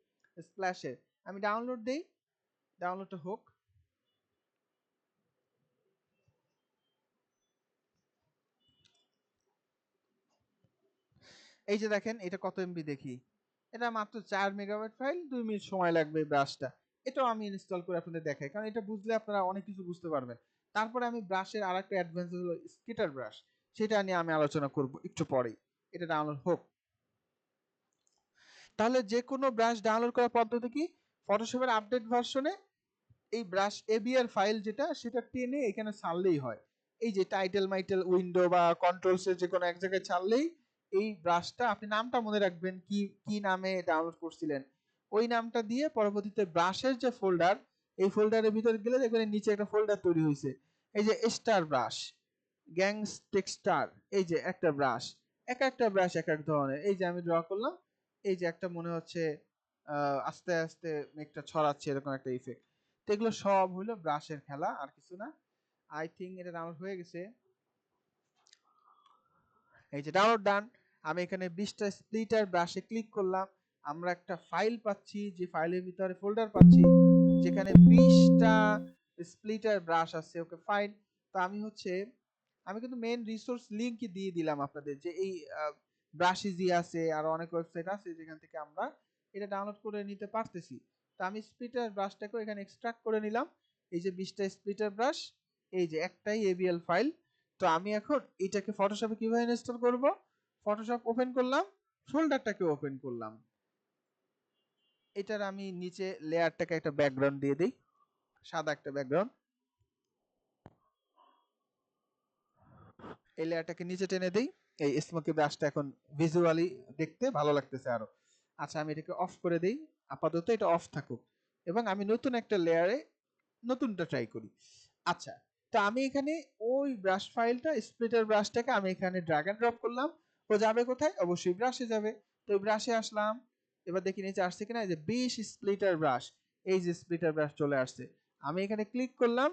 স্প্ল্যাশের। আমি ডাউনলোড দেই, ডাউনলোডটা হোক। এই যে দেখেন এটা কত এমবি দেখি, এটা মাত্র 4 মেগাবাইট ফাইল, 2 মিনিট সময় লাগবে এই ব্রাশটা। এটাও আমি ইনস্টল করে আপনাদের দেখাই, কারণ এটা বুঝলে আপনারা অনেক কিছু বুঝতে পারবেন। তারপরে আমি ব্রাশের আরেকটা অ্যাডভান্স হলো স্কেটার ব্রাশ। সেটা নিয়ে আমি আলোচনা করব একটু পরেই, এটা ডাউনলোড হোক। তাহলে যে কোনো ব্রাশ ডাউনলোড করার পদ্ধতি কি, ফটোশপের আপডেট ভার্সনে এই ব্রাশ এবিআর ফাইল যেটা সেটা টেনে এখানে ছাড়লেই হয়। এই যে টাইটেল মাইটেল উইন্ডো বা কন্ট্রোলস এর যে কোনো এক জায়গায় ছাড়লেই এই ব্রাশটা, আপনি নামটা মনে রাখবেন কি কি নামে ডাউনলোড করছিলেন, ওই নামটা দিয়ে পরবর্তীতে ব্রাশের যে ফোল্ডার, এই ফোল্ডারের ভিতর গেলে দেখবেন নিচে একটা ফোল্ডার তৈরি হয়েছে, এই যে স্টার ব্রাশ, গ্যাংস টেক্সটার, এই যে একটা ব্রাশ, এক একটা ব্রাশ এক এক ধরনের। এই যে আমি ড্র করলাম, এই যে একটা মনে হচ্ছে আস্তে আস্তে মেঘটা ছড়াচ্ছে এরকম একটা ইফেক্ট। তো এগুলো সব হলো ব্রাশের খেলা, আর কিছু না। আই থিঙ্ক এটা ডাউনলোড হয়ে গেছে। এই যে ডাউনলোড ডান। আমি এখানে 20টা স্প্লিটার ব্রাশে ক্লিক করলাম, আমরা একটা ফাইল পাচ্ছি, যে ফাইলের ভিতরে ফোল্ডার পাচ্ছি যেখানে 20টা স্প্লিটার ব্রাশ আছে। Okay fine. তো আমি কিন্তু মেইন রিসোর্স লিংক দিয়ে দিলাম আপনাদের, যে এই ব্রাশিজি আছে, আর অনেক ওয়েবসাইট আছে যেখান থেকে আমরা এটা ডাউনলোড করে নিতে পারতেছি। তো আমি স্প্লিটার ব্রাশটাকে এখানে এক্সট্রাক্ট করে নিলাম, এই যে 20টা স্প্লিটার ব্রাশ, এই যে একটাই এবিএল ফাইল। তো আমি এখন এটাকে ফটোশপে কিভাবে ইনস্টল করব, ফটোশপ ওপেন করলাম, ফোল্ডারটাকে ওপেন করলাম, এটার আমি নিচে লেয়ারটাকে একটা ব্যাকগ্রাউন্ড দিয়ে দিই, সাদা একটা ব্যাকগ্রাউন্ড। এই লেয়ারটাকে নিচে টেনে দিই, এই স্মোকি ব্রাশটা এখন ভিজুয়ালি দেখতে ভালো লাগতেছে আরো। আচ্ছা আমি এটাকে অফ করে দিই, আপাতত এটা অফ থাকুক, এবং আমি নতুন একটা লেয়ারে নতুনটা ট্রাই করি। আচ্ছা, তো আমি এখানে ওই ব্রাশ ফাইলটা, স্প্লিটার ব্রাশটাকে আমি এখানে ড্র্যাগ এন্ড ড্রপ করলাম। ও যাবে কোথায়, অবশ্যই ব্রাশে যাবে। তো ব্রাশে আসলাম, এবার দেখি নিচে আসছে কিনা, এই যে 20 স্প্লিটার ব্রাশ, এই যে স্প্লিটার ব্রাশ চলে আসছে। আমি এখানে ক্লিক করলাম,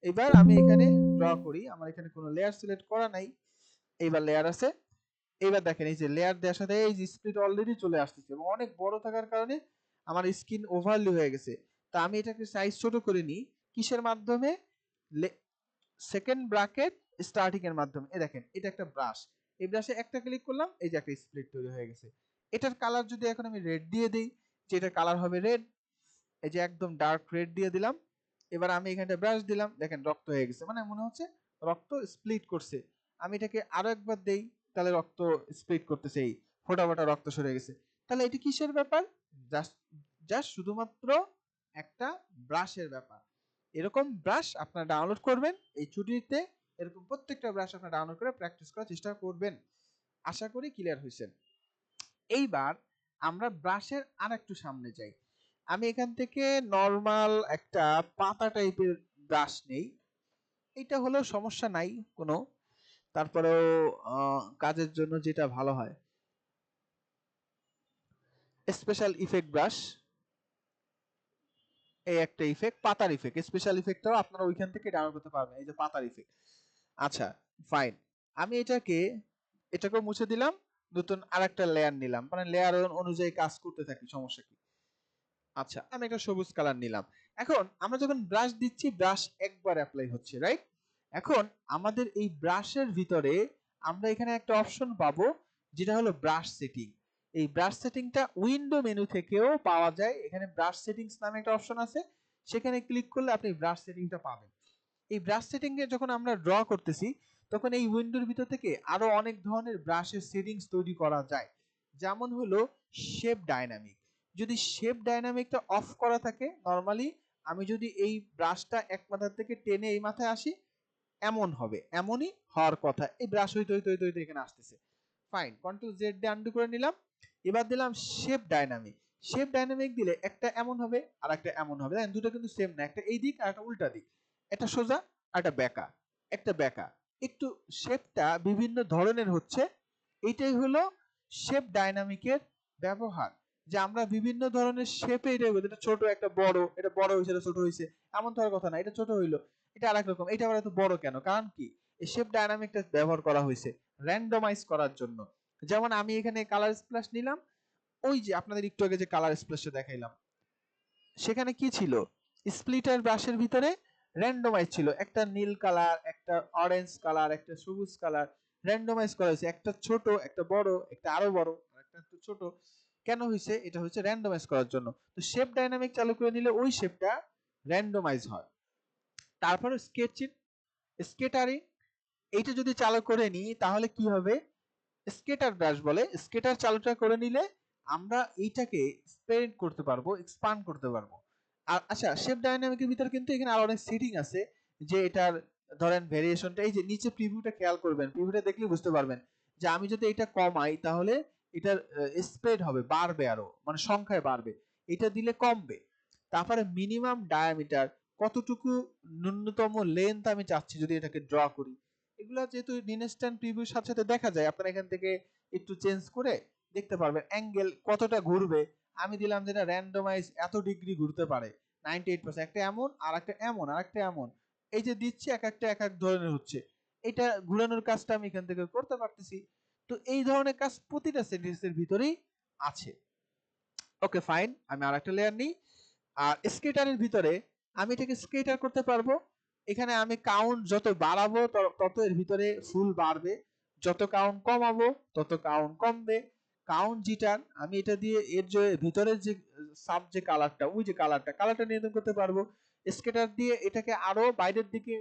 এবার আমি এখানে ড্র করি, আমার এখানে কোনো লেয়ার সিলেক্ট করা নাই, এইবার লেয়ার আছে। এইবার দেখেন এই যে লেয়ার দেওয়ার সাথে এই যে স্প্লিট অলরেডি চলে আসতেছে, এবং অনেক বড় থাকার কারণে আমার স্ক্রিন ওভারলি হয়ে গেছে। তা আমি এটাকে সাইজ ছোট করে নিই, কিসের মাধ্যমে, সেকেন্ড ব্র্যাকেট স্টার্টিং এর মাধ্যমে। এই দেখেন এটা একটা ব্রাশ, এই ব্রাশে একটা ক্লিক করলাম, এই যে একটা স্প্লিট তৈরি হয়ে গেছে। এটার কালার যদি এখন আমি রেড দিয়ে দিই, যে এটার কালার হবে রেড, এই যে একদম ডার্ক রেড দিয়ে দিলাম। এবার আমি এখানটা ব্রাশ দিলাম, দেখেন রক্ত হয়ে গেছে, মানে মনে হচ্ছে রক্ত স্প্লিট করছে। আমি এটাকে আরো একবার দেই, তাহলে রক্ত স্প্লিট করতেছে, এই ফোটা ফোটা রক্ত সরে গেছে। তাহলে এটি কিসের ব্যাপার, জাস্ট জাস্ট শুধুমাত্র একটা ব্রাশের ব্যাপার। এরকম ব্রাশ আপনারা ডাউনলোড করবেন এই ছুটিতে, এরকম প্রত্যেকটা ব্রাশ আপনারা ডাউনলোড করে প্র্যাকটিস করার চেষ্টা করবেন। আশা করি ক্লিয়ার হয়েছেন। এইবার আমরা ব্রাশের আর একটু সামনে যাই। আমি এখান থেকে নর্মাল একটা পাতা টাইপের ব্রাশ নেই, এটা হলেও সমস্যা নাই কোনো, তারপরেও কাজের জন্য যেটা ভালো হয়, স্পেশাল ইফেক্ট ব্রাশ, এই একটা ইফেক্ট, পাতার ইফেক্ট, স্পেশাল ইফেক্টটাও আপনারা ওইখান থেকে ডাউনলোড করতে পারবেন, এই যে পাতার ইফেক্ট। আচ্ছা ফাইন, আমি এটাকে মুছে দিলাম, নতুন আরেকটা লেয়ার নিলাম, মানে লেয়ার অনুযায়ী কাজ করতে থাকি, সমস্যা কি। আচ্ছা আমি একটা সবুজ কালার নিলাম। এখন আমরা যখন ব্রাশ দিচ্ছি, ব্রাশ একবার অ্যাপ্লাই হচ্ছে, রাইট? এখন আমাদের এই ব্রাশের ভিতরে আমরা এখানে একটা অপশন পাবো, যেটা হলো ব্রাশ সেটিং। এই ব্রাশ সেটিংটা উইন্ডো মেনু থেকেও পাওয়া যায়, এখানে ব্রাশ সেটিংস নামে একটা অপশন আছে, সেখানে ক্লিক করলে আপনি ব্রাশ সেটিংটা পাবেন। এই ব্রাশ সেটিং এ যখন আমরা ড্র করতেছি, তখন এই উইন্ডোর ভিতর থেকে আরো অনেক ধরনের ব্রাশের সেটিংস তৈরি করা যায়। যেমন হলো শেপ ডাইনামিক, যদি শেপ ডাইনামিকটা অফ করা থাকে, নরমালি আমি যদি এই ব্রাশটা এক মাথা থেকে টেনে এই মাথায় আসি, এমন হবে, এমনই হওয়ার কথা, এই ব্রাশ হইতে হইতে হইতে হইতে এখানে আসতেছে। ফাইন, কন্ট্রোল জেড দিয়ে আনডু করে নিলাম। এবার দিলাম শেপ ডাইনামিক। শেপ ডাইনামিক দিলে একটা এমন হবে আর একটা এমন হবে, দেখেন দুটো কিন্তু সেম না, একটা এই দিক আর একটা উল্টা দিক, একটা সোজা আর একটা বেঁকা, একটা বেঁকা, একটু শেপটা বিভিন্ন ধরনের হচ্ছে। এইটাই হলো শেপ ডাইনামিকের ব্যবহার, যে আমরা বিভিন্ন ধরনের শেপে এটা ছোট একটা বড়, এটা বড় হয়েছে এটা ছোট হয়েছে, এমন তো আর কথা না, এটা ছোট হইলো এটা আরেক রকম, এটা আবার এত বড় কেন, কারণ কি এই শেপ ডাইনামিকটা ব্যবহার করা হয়েছে র্যান্ডমাইজ করার জন্য। যেমন আমি এখানে কালার স্প্ল্যাশ নিলাম, ওই যে আপনাদের একটু আগে যে কালার স্প্ল্যাশটা দেখাইলাম, সেখানে কি ছিল, স্প্লিটার ব্রাশের ভিতরে র্যান্ডমাইজ ছিল, একটা নীল কালার, একটা অরেঞ্জ কালার, একটা সবুজ কালার, র্যান্ডমাইজ করা হয়েছে, একটা ছোট একটা বড়, একটা আরো বড়, একটা একটু ছোট। কেন হয়েছে, এটা হচ্ছে র্যান্ডমাইজ করার জন্য। তো শেপ ডাইনামিক চালু করে নিলে ওই শেপটা র্যান্ডমাইজ হয়। তারপরে স্কেটারিং, এইটা যদি চালু করে নিই তাহলে কি হবে, স্কেটার ব্রাশ বলে, স্কেটার চালুটা করে নিলে আমরা এইটাকে স্প্রেড করতে পারবো, এক্সপান্ড করতে পারবো। আর আচ্ছা, শেপ ডাইনামিকের ভিতরে কিন্তু এখানে আরো অনেক সেটিং আছে, যে এটার ধরেন ভেরিয়েশনটা, এই যে নিচে প্রিভিউটা খেয়াল করবেন, প্রিভিউটা দেখলে বুঝতে পারবেন যে আমি যদি এটা কমাই তাহলে এটার স্প্রেড হবে, বাড়বে, আরো মানে সংখ্যায় বাড়বে, এটা দিলে কমবে। তারপরে মিনিমাম ডায়ামিটার, কতটুকু ন্যূনতম লেন্থ আমি চাচ্ছি যদি এটাকে ড্র করি, এগুলো যেহেতু ইনস্ট্যান্ট প্রিভিউর সাথে সাথে দেখা যায়, আপনারা এখান থেকে একটু চেঞ্জ করে দেখতে পারবেন। অ্যাঙ্গেল কতটা ঘুরবে, আমি দিলাম যেটা র্যান্ডমাইজ এত ডিগ্রি ঘুরতে পারে 98%, একটা এমন আর একটা এমন আর একটা এমন, এই যে দিচ্ছি এক একটা এক এক ধরনের হচ্ছে, এটা ঘুরানোর কাজটা আমি এখান থেকে করতে পারতেছি। তো এই ধরনের কাজ প্রতিটা সেটিংসের ভিতরেই আছে। ওকে ফাইন, আমি আর একটা লেয়ার নিই। আর স্কেটারের ভিতরে আমি এটাকে স্কেটার করতে পারবো। এখানে আমি কাউন্ট যত বাড়াবো তত এর ভিতরে ফুল বাড়বে, যত কাউন্ট কমাবো তত কাউন্ট কমবে। কাউন্ট জিটার আমি এটা দিয়ে এর যে ভিতরের যে সাব যে কালারটা, ওই যে কালারটা নিয়ন্ত্রণ করতে পারবো। স্কেটার দিয়ে এটাকে আরো বাইরের দিকে,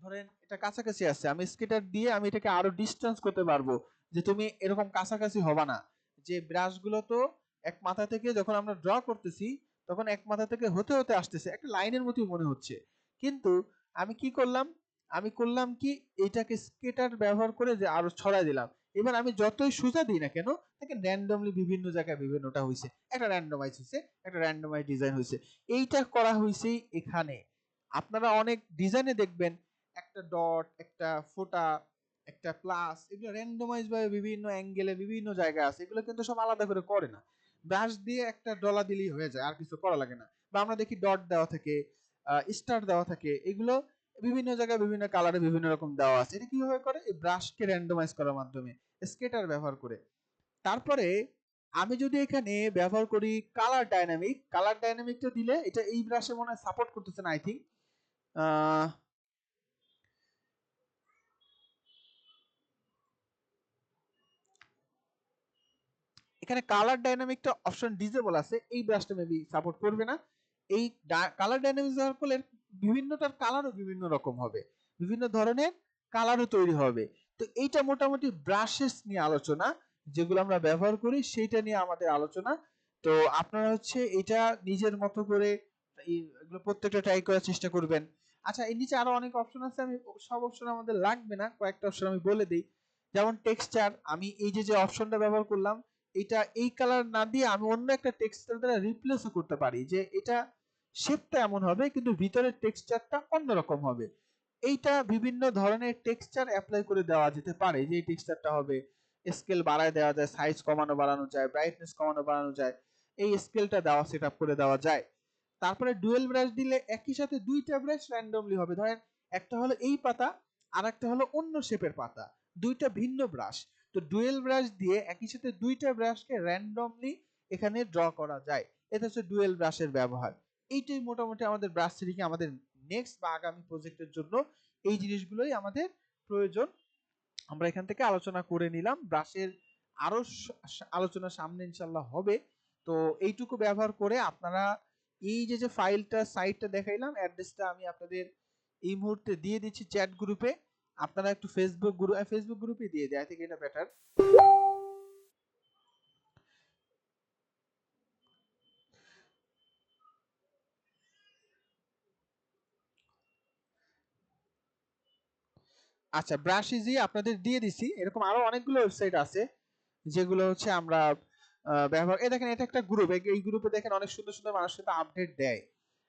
ধরেন এটা কাছাকাছি আছে, আমি স্কেটার দিয়ে আমি এটাকে আরো ডিস্টেন্স করতে পারবো, যে তুমি এরকম কাছাকাছি হবা না। যে ব্রাশগুলো তো এক মাথা থেকে যখন আমরা ড্র করতেছি তখন এক মাথা থেকে হতে হতে আসতেছে, একটা লাইনের মতোই মনে হচ্ছে, কিন্তু আমি কি করলাম, আমি করলাম কি, এটাকে স্কেটার ব্যবহার করে যে আরো ছড়াই দিলাম। এবার আমি যতই সোজা দিই না কেন, তাকে র্যান্ডমলি বিভিন্ন জায়গায় বিভিন্নটা হয়েছে, একটা র্যান্ডমাইজ হয়েছে, একটা র্যান্ডমাইজ ডিজাইন হয়েছে। এইটা করা হয়েছে এখানে। আপনারা অনেক ডিজাইনে দেখবেন একটা ডট, একটা ফোঁটা, একটা প্লাস, এগুলো র্যান্ডমাইজ ভাবে বিভিন্ন অ্যাঙ্গেলে বিভিন্ন জায়গায় আছে, এগুলো কিন্তু সব আলাদা করে করে না, ব্রাশ দিয়ে একটা ডলা দিলেই হয়ে যায়, আর কিছু করা লাগে না। বা আমরা দেখি ডট দেওয়া থাকে, স্টার দেওয়া থাকে, এগুলো বিভিন্ন জায়গায় বিভিন্ন কালারে বিভিন্ন রকম দেওয়া আছে। এটা কিভাবে করে, এই ব্রাশকে র্যান্ডমাইজ করার মাধ্যমে, স্কেটার ব্যবহার করে। তারপরে আমি যদি এখানে ব্যবহার করি কালার ডাইনামিকটা দিলে এটা এই ব্রাশে মনে হয় সাপোর্ট করতেছে না, আই থিঙ্ক। এখানে কালার ডাইনামিকটা অপশন ডিসেবল আছে, এই ব্রাশটা মেবি সাপোর্ট করবে না। এই কালার ডাইনামিক্স ব্যবহার করলে বিভিন্নটার কালারও বিভিন্ন রকম হবে, বিভিন্ন ধরনের কালারও তৈরি হবে। তো এইটা মোটামুটি ব্রাশেস নিয়ে আলোচনা, যেগুলো আমরা ব্যবহার করি সেইটা নিয়ে আমাদের আলোচনা। তো আপনারা হচ্ছে এটা নিজের মতো করে এগুলো প্রত্যেকটা ট্রাই করার চেষ্টা করবেন। আচ্ছা, এর নিচে আরো অনেক অপশন আছে, আমি সব অপশন আমাদের লাগবে না, কয়েকটা অপশন আমি বলে দিই। যেমন টেক্সচার, আমি এই যে অপশনটা ব্যবহার করলাম, এটা এই কালার না দিয়ে আমি অন্য একটা টেক্সচার দ্বারা রিপ্লেসও করতে পারি, যে এটা শেপটা এমন হবে কিন্তু ভিতরের টেক্সচারটা অন্যরকম হবে। এইটা বিভিন্ন ধরনের টেক্সচার অ্যাপ্লাই করে দেওয়া যেতে পারে, যে এই টেক্সচারটা হবে, স্কেল বাড়ায় দেওয়া যায়, সাইজ কমানো বাড়ানো যায়, ব্রাইটনেস কমানো বাড়ানো যায়, এই স্কেলটা দেওয়া সেট আপ করে দেওয়া যায়। তারপরে ডুয়েল ব্রাশ দিলে একই সাথে দুইটা ব্রাশ র্যান্ডমলি হবে, ধরেন একটা হলো এই পাতা আর একটা হলো অন্য শেপের পাতা, দুইটা ভিন্ন ব্রাশ। তো ডুয়েল ব্রাশ দিয়ে একই সাথে দুইটা ব্রাশকে র্যান্ডমলি এখানে ড্র করা যায়, এটা হচ্ছে ডুয়েল ব্রাশের ব্যবহার। এইটাই মোটামুটি আমাদের ব্রাশ সেটিং, আমাদের নেক্সট বা আগামী প্রজেক্টের জন্য এই জিনিসগুলোই আমাদের প্রয়োজন। আমরা এখান থেকে আলোচনা করে নিলাম, ব্রাশের আরো আলোচনা সামনে ইনশাল্লাহ হবে। তো এইটুকু ব্যবহার করে আপনারা এই যে ফাইলটা সাইটটা দেখাইলাম, অ্যাড্রেসটা আমি আপনাদের এই মুহূর্তে দিয়ে দিচ্ছি চ্যাট গ্রুপে। আপনারা একটু ফেসবুক গ্রুপে দিয়ে দেয়, আই থিংক এটা বেটার। আচ্ছা, ব্রাশ ইজি আপনাদের দিয়ে দিছি, এরকম আরো অনেকগুলো ওয়েবসাইট আছে যেগুলো হচ্ছে আমরা ব্যবহার, এই দেখেন এটা একটা গ্রুপ, এই গ্রুপে দেখেন অনেক সুন্দর সুন্দর মানুষ কিন্তু আপডেট দেয়।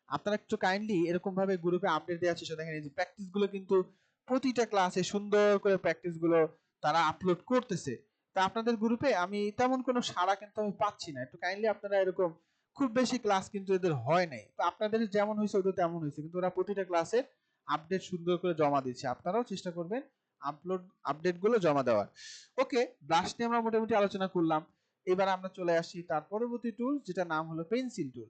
আপনারা একটু কাইন্ডলি এরকম ভাবে গ্রুপে আপডেট দেওয়ার চেষ্টা, দেখেন এই যে প্র্যাকটিস গুলো কিন্তু প্রতিটা ক্লাসে সুন্দর করে প্র্যাকটিস গুলো তারা আপলোড করতেছে। তা আপনাদের গ্রুপে আমি তেমন কোনো সাড়া কিন্তু আমি পাচ্ছি না, একটু কাইন্ডলি আপনারা এরকম, খুব বেশি ক্লাস কিন্তু এদের হয় নাই, তো আপনাদের যেমন হয়েছে ওদের তেমন হয়েছে, কিন্তু ওরা প্রতিটা ক্লাসে আপডেট সুন্দর করে জমা দিচ্ছে, আপনারাও চেষ্টা করবেন আপডেট গুলো জমা দেওয়ার। ওকে, ব্রাশ নিয়ে আমরা মোটামুটি আলোচনা করলাম। এবার আমরা চলে আসি তার পরবর্তী টুল, যেটা নাম হলো পেন্সিল টুল।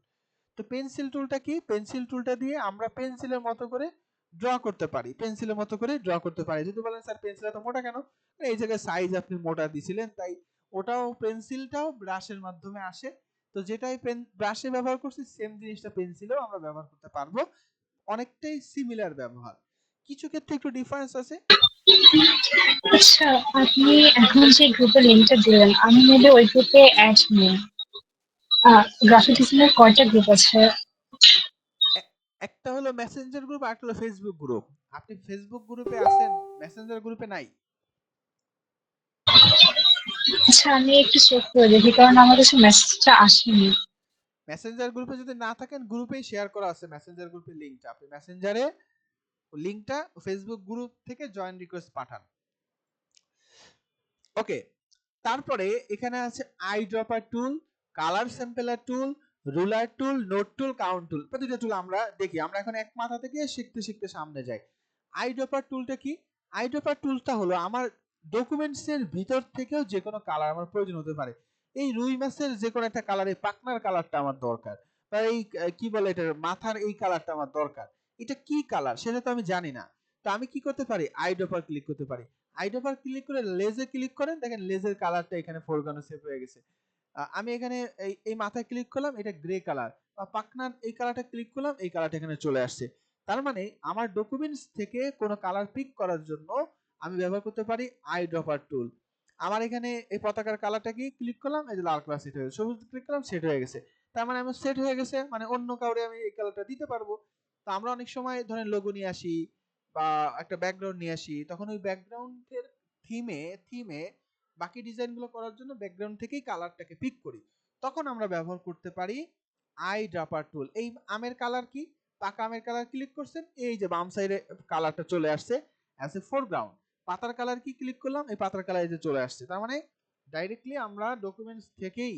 তো পেন্সিল টুলটা কি, পেন্সিল টুলটা দিয়ে আমরা পেন্সিলের মতো করে ড্র করতে পারি, পেন্সিলের মতো করে ড্র করতে পারি। যদি বলেন স্যার পেন্সিল এত মোটা কেন, এই জায়গায় সাইজ আপনি মোটা দিছিলেন তাই ওটাও, পেন্সিলটাও ব্রাশের মাধ্যমে আসে। তো যেটাই ব্রাশে ব্যবহার করছি সেম জিনিসটা পেন্সিলেও আমরা ব্যবহার করতে পারবো, অনেকটাই সিমিলার ব্যবহার, কিছু ক্ষেত্রে একটু ডিফারেন্স আছে। আচ্ছা, আপনি এখন যে গ্রুপের লিঙ্কটা দিলেন, আমি মেবি ওই গ্রুপে অ্যাড নেই। গ্রাফিক ডিজাইনের কয়টা গ্রুপ আছে? একটা হলো মেসেঞ্জার গ্রুপ আর একটা হলো ফেসবুক গ্রুপ। আপনি ফেসবুক গ্রুপে আছেন, মেসেঞ্জার গ্রুপে নাই? আচ্ছা, আমি একটু চেক করে দেখি, কারণ আমার কাছে মেসেজটা আসেনি। মেসেঞ্জার গ্রুপে যদি না থাকেন, গ্রুপেই শেয়ার করা আছে মেসেঞ্জার গ্রুপের লিংকটা। আপনি মেসেঞ্জারে লিংকটা ফেসবুক গ্রুপ থেকে জয়েন রিকোয়েস্ট পাঠান। ওকে, তারপরে এখানে আছে I dropper tool, colour sampler tool, ruler tool, note tool, count টুল। প্রতিটা টুল আমরা দেখি। আমরা এখন এক মাথা থেকে শিখতে শিখতে সামনে যাই। আই ড্রপার টুলটা কি? আই ড্রপার টুলটা হলো আমার ডকুমেন্টস এর ভিতর থেকেও যে কোনো কালার আমার প্রয়োজন হতে পারে। এই রুই মাছের যে কোনো একটা কালার, এই পাকনার কালারটা আমার দরকার, বা এই কি বলে এটার মাথার এই কালারটা আমার দরকার। এটা কি কালার সেটা তো আমি জানি না। তো আমি কি করতে পারি? আই ড্রপার ক্লিক করতে পারি। আইড্রপার ক্লিক করে লেজে ক্লিক করেন, দেখেন লেজের কালারটা এখানে ফোরগ্রাউন্ডে সেভ হয়ে গেছে। আমি এখানে এই মাথায় ক্লিক করলাম, এটা গ্রে কালার, বা পাকনার এই কালারটা ক্লিক করলাম, এই কালারটা এখানে চলে আসছে। তার মানে আমার ডকুমেন্টস থেকে কোনো কালার পিক করার জন্য আমি ব্যবহার করতে পারি আই ড্রপার টুল। আমার এখানে এই পতাকার কালারটা কি ক্লিক করলাম, এই যে লাল কালার সেট হয়ে গেছে, সবুজ ক্লিক করলাম সেট হয়ে গেছে। তার মানে আমার সেট হয়ে গেছে, মানে অন্য কাউরে আমি এই কালারটা দিতে পারবো। তো আমরা অনেক সময় ধরেন লোগো নিয়ে আসি বা একটা ব্যাকগ্রাউন্ড নিয়ে আসি, তখন ওই ব্যাকগ্রাউন্ডের থিমে বাকি ডিজাইনগুলো করার জন্য ব্যাকগ্রাউন্ড থেকেই কালারটাকে পিক করি। তখন আমরা ব্যবহার করতে পারি আই ড্রপার টুল। এই আমের কালার কি? পাকা আমের কালার ক্লিক করছেন, এই যে বাম সাইডে কালারটা চলে আসছে অ্যাজ এ ফোরগ্রাউন্ড। পাতার কালার কি ক্লিক করলাম, এই পাতার কালার এই যে চলে আসছে। তার মানে ডাইরেক্টলি আমরা ডকুমেন্টস থেকেই,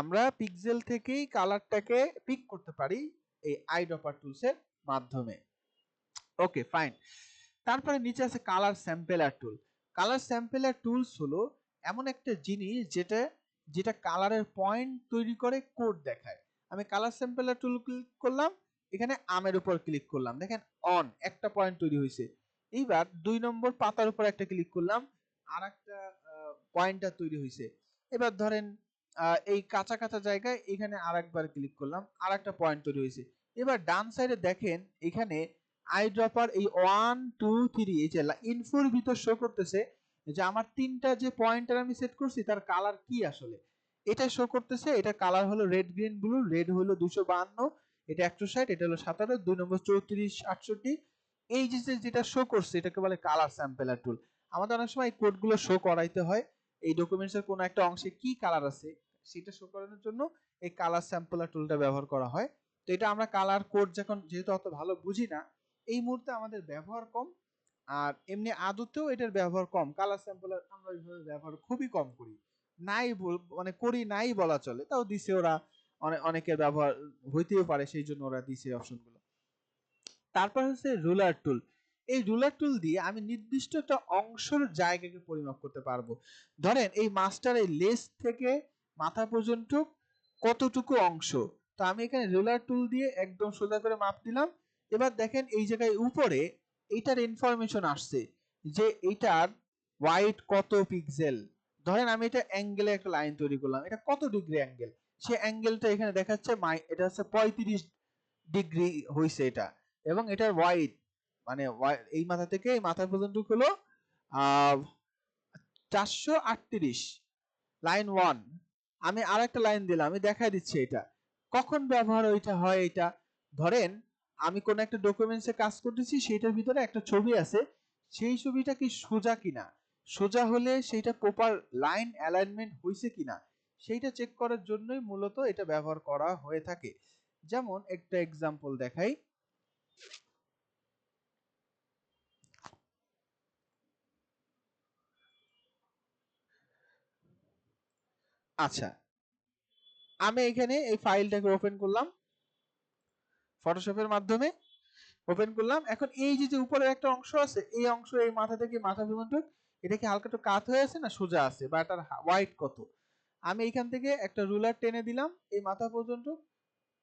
আমরা পিক্সেল থেকেই কালারটাকে পিক করতে পারি এই আই ড্রপার টুলসের মাধ্যমে। Okay fine. তারপরে নিচে আছে কালার স্যাম্পলার টুল। কালার স্যাম্পলার টুলস হলো এমন একটা জিনিস যেটা যেটা কালারের পয়েন্ট তৈরি করে কোড দেখায়। আমি কালার স্যাম্পলার টুল ক্লিক করলাম, এখানে আমের উপর ক্লিক করলাম, দেখেন অন একটা পয়েন্ট তৈরি হয়েছে। এইবার 2 নম্বর পাতার উপর একটা ক্লিক করলাম, আর একটা পয়েন্টার তৈরি হয়েছে। এবার ধরেন এই কাঁচা কাঁচা জায়গায় এখানে আরেকবার ক্লিক করলাম, আর একটা পয়েন্ট তৈরি হয়েছে। এবার ডান সাইডে দেখেন এখানে আই ড্রপার এই 1 2 3 এই যে ইনফোর ভিতর শো করতেছে যে আমার তিনটা যে পয়েন্টার আমি সেট করছি তার কালার কি আসলে। এটা শো করতেছে, এটা কালার হলো রেড গ্রিন ব্লু। রেড হলো 252, এটা 160, এটা হলো 17, 2 নম্বর 34 68। এই যে যেটা শো করছে এটাকে বলে কালার স্যাম্পলার টুল। আমাদের অনেক সময় এই কোডগুলো শো করাইতে হয়, এই ডকুমেন্টসের কোনো একটা অংশে কি কালার আছে সেটা শো করানোর জন্য এই কালার স্যাম্পলার টুলটা ব্যবহার করা হয়। তো এটা আমরা কালার কোড যখন যেহেতু অত ভালো বুঝি না, এই মুহূর্তে আমাদের ব্যবহার কম, আর এমনি আদতেও এটার ব্যবহার কম। কালার স্যাম্পলার আমরা এইভাবে ব্যবহার খুবই কম করি, নাই মানে করি নাই বলা চলে। তাও দিছে ওরা, অনেকের ব্যবহার হইতেও পারে সেই জন্য ওরা দিছে অপশনগুলো। তারপর হচ্ছে রুলার টুল। এই রুলার টুল দিয়ে আমি নির্দিষ্ট একটা অংশের জায়গাকে পরিমাপ করতে পারবো। ধরেন এই মাছটার এই লেজ থেকে মাথা পর্যন্ত কতটুকু অংশ, তো আমি এখানে রুলার টুল দিয়ে একদম সোজা করে মাপ দিলাম। এবার দেখেন এই জায়গায় উপরে এইটার ইনফরমেশন আসছে যে এইটার ওয়াইড কত পিক্সেল। ধরেন আমি এটা অ্যাঙ্গেলে একটা লাইন তৈরি করলাম, এটা কত ডিগ্রি অ্যাঙ্গেল, সে অ্যাঙ্গেলটা এখানে দেখাচ্ছে এটা হচ্ছে 35 ডিগ্রি হইছে এটা। এবং এটার ওয়াইড মানে এই মাথা থেকে এই মাথা পর্যন্ত হলো 438, লাইন 1। আমি আর একটা লাইন দিলাম, আমি দেখাই দিচ্ছি এটা কখন ব্যবহার ওইটা হয়। এটা ধরেন আমি কোন একটা ডকুমেন্টসে কাজ করতেছি, সেটার ভিতরে একটা ছবি আছে, সেই ছবিটা কি সোজা কিনা, সোজা হলে সেইটা প্রপার লাইন অ্যালাইনমেন্ট হয়েছে কিনা সেইটা চেক করার জন্যই মূলত এটা ব্যবহার করা হয়ে থাকে। যেমন একটা এক্সাম্পল দেখাই। আচ্ছা, আমি এখানে এই ফাইলটাকে ওপেন করলাম ফটোশপের মাধ্যমে, ওপেন করলাম। এখন এই যে উপরের একটা অংশ আছে, এই অংশ এই মাথা থেকে মাথা পর্যন্ত এটা কি হালকা একটু কাত হয়ে আছে না সোজা আছে, বা এটার হোয়াইট কত। আমি এখান থেকে একটা রুলার টেনে দিলাম এই মাথা পর্যন্ত,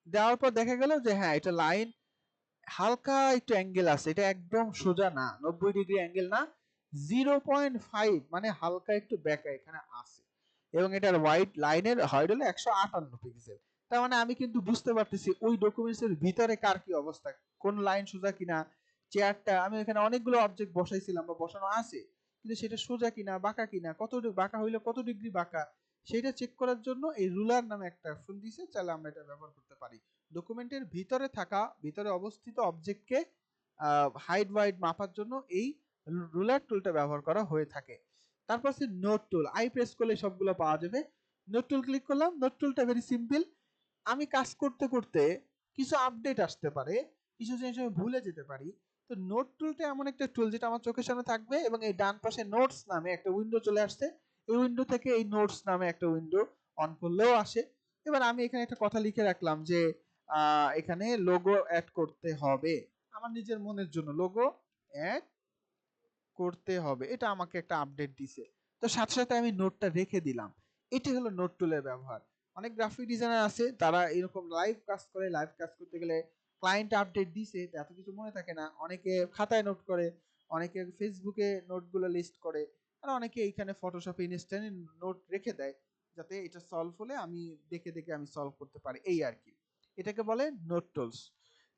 দেওয়ার পর দেখা গেল যে হ্যাঁ এটা লাইন হালকা একটু অ্যাঙ্গেল আছে, এটা একদম সোজা না, 90 ডিগ্রি অ্যাঙ্গেল না, 0.5 মানে হালকা একটু বেঁকা এখানে আছে। এবং এটার হোয়াইট লাইনের হাইট হলো 158 পিক্সেল। তার মানে আমি কিন্তু বুঝতে পারতেছি ওই ডকুমেন্টস এর ভিতরে কার কি অবস্থা, কোন লাইন সোজা কিনা, চেয়ারটা আমি এখানে অনেকগুলো অবজেক্ট বসাইছিলাম বা বসানো আছে, কিন্তু সেটা সোজা কিনা বাঁকা কিনা, কত বাঁকা হইলে কত ডিগ্রি বাঁকা, সেটা চেক করার জন্য এই রুলার নামে একটা অপশন দিয়েছে, চাইলে আমরা এটা ব্যবহার করতে পারি। ডকুমেন্টের ভিতরে অবস্থিত অবজেক্টকে হাইট ওয়াইড মাপার জন্য এই রুলার টুলটা ব্যবহার করা হয়ে থাকে। তারপর আছে নোট টুল, আই প্রেস করলে সবগুলো পাওয়া যাবে। নোট টুল ক্লিক করলাম। নোট টুলটা ভেরি সিম্পল। আমি কাজ করতে করতে কিছু আপডেট আসতে পারে, কিছু জিনিস আমি ভুলে যেতে পারি। তো নোট টুলটা এমন একটা টুল যেটা আমার চোখের সামনে থাকবে, এবং এই ডান পাশে নোটস নামে একটা উইন্ডো চলে আসছে। এই উইন্ডো থেকে এই নোটস নামে একটা উইন্ডো অন করলেও আসে। এবার আমি এখানে একটা কথা লিখে রাখলাম যে এখানে লোগো অ্যাড করতে হবে, আমার নিজের মনের জন্য লোগো অ্যাড করতে হবে, এটা আমাকে একটা আপডেট দিছে। তো সাথে সাথে আমি নোটটা রেখে দিলাম। এটি হলো নোট টুলের ব্যবহার। অনেক গ্রাফিক ডিজাইনার আছে, তারা এরকম লাইভ কাজ করে। লাইভ কাজ করতে গেলে ক্লায়েন্ট আপডেট দিছে, এত কিছু মনে থাকে না, অনেকে খাতায় নোট করে, অনেকে ফেসবুকে নোটগুলো লিস্ট করে, আর অনেকে এইখানে ফটোশপে ইনস্ট্যান্ট নোট রেখে দেয়, যাতে এটা সলভ হলে আমি দেখে দেখে আমি সলভ করতে পারি, এই আর কি। এটাকে বলে নোট টুলস।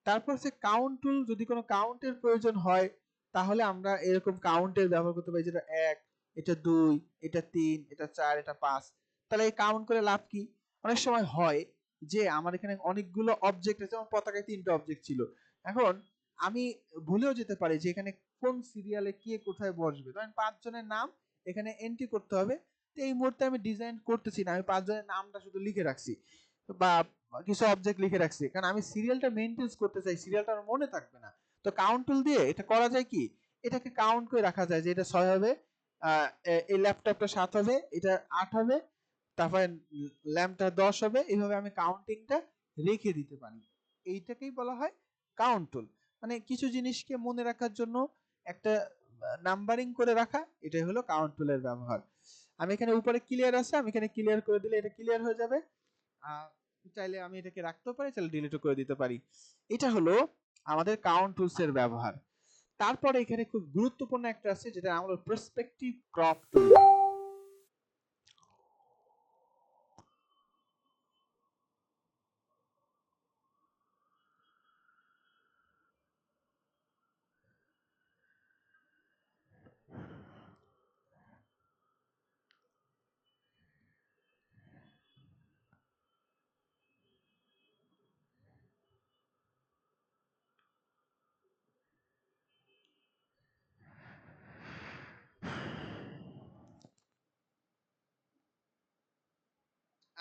তারপর হচ্ছে কাউন্ট টুল। যদি কোনো কাউন্টের প্রয়োজন হয় তাহলে আমরা এরকম কাউন্টের ব্যবহার করতে পারি, যেটা 1, এটা 2, এটা 3, এটা 4, এটা 5। তাহলে এই কাউন্ট করে লাভ কি? অনেক সময় হয় যে আমার এখানে অনেকগুলো অবজেক্ট আছে, যেমন পতাকায় 3টা অবজেক্ট ছিল। এখন আমি ভুলেও যেতে পারি যে এখানে কোন সিরিয়ালে কে কোথায় বসবে। ধরেন 5 জনের নাম এখানে এন্ট্রি করতে হবে। তো এই মুহূর্তে আমি ডিজাইন করতেছি না, আমি 5 জনের নামটা শুধু লিখে রাখছি বা কিছু অবজেক্ট লিখে রাখছি, কারণ আমি সিরিয়ালটা মেইনটেইন করতে চাই, সিরিয়ালটা আমার মনে থাকবে না। তো কাউন্ট টুল দিয়ে এটা করা যায় কি, এটাকে কাউন্ট করে রাখা যায় যে এটা 6 হবে, এই ল্যাপটপটা 7 হবে, এটা 8 হবে, তারপরে ল্যাম্পটা 10 হবে। এইভাবে আমি কাউন্টিংটা রেখে দিতে পারি। এইটাকেই বলা হয় কাউন্ট টুল। মানে কিছু জিনিসকে মনে রাখার জন্য একটা নাম্বারিং করে রাখা, এটাই হলো কাউন্ট টুলের ব্যবহার। আমি এখানে উপরে ক্লিয়ার আছে, আমি এখানে ক্লিয়ার করে দিলে এটা ক্লিয়ার হয়ে যাবে। চাইলে আমি এটাকে রাখতেও পারি, চাইলে ডিলিটও করে দিতে পারি। এটা হলো আমাদের কাউন্ট টুলস এর ব্যবহার। তারপরে এখানে খুব গুরুত্বপূর্ণ একটা আছে, যেটা আমরা পার্সপেক্টিভ ক্রপ টুল।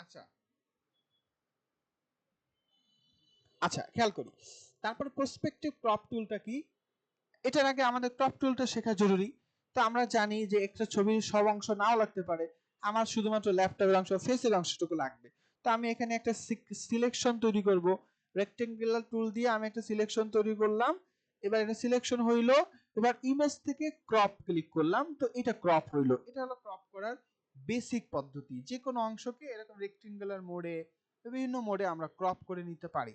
আচ্ছা আচ্ছা, খেয়াল করি। তারপরে পার্সপেক্টিভ ক্রপ টুলটা কি, এটার আগে আমাদের ক্রপ টুলটা শেখা জরুরি। তো আমরা জানি যে একটা ছবির সব অংশ নাও লাগতে পারে, আমার শুধুমাত্র ল্যাপটপের অংশ, ফেসের অংশটুকু লাগবে। তো আমি এখানে একটা সিলেকশন তৈরি করব। রেক্টেঙ্গুলার টুল দিয়ে আমি একটা সিলেকশন তৈরি করলাম। এবার এটা সিলেকশন হইলো। এবার ইমেজ থেকে ক্রপ ক্লিক করলাম, তো এটা ক্রপ হইলো। এটা হলো ক্রপ করার বেসিক পদ্ধতি। যে কোনো অংশকে এরকম রেক্টেঙ্গুলার মোডে, বিভিন্ন মোডে আমরা ক্রপ করে নিতে পারি।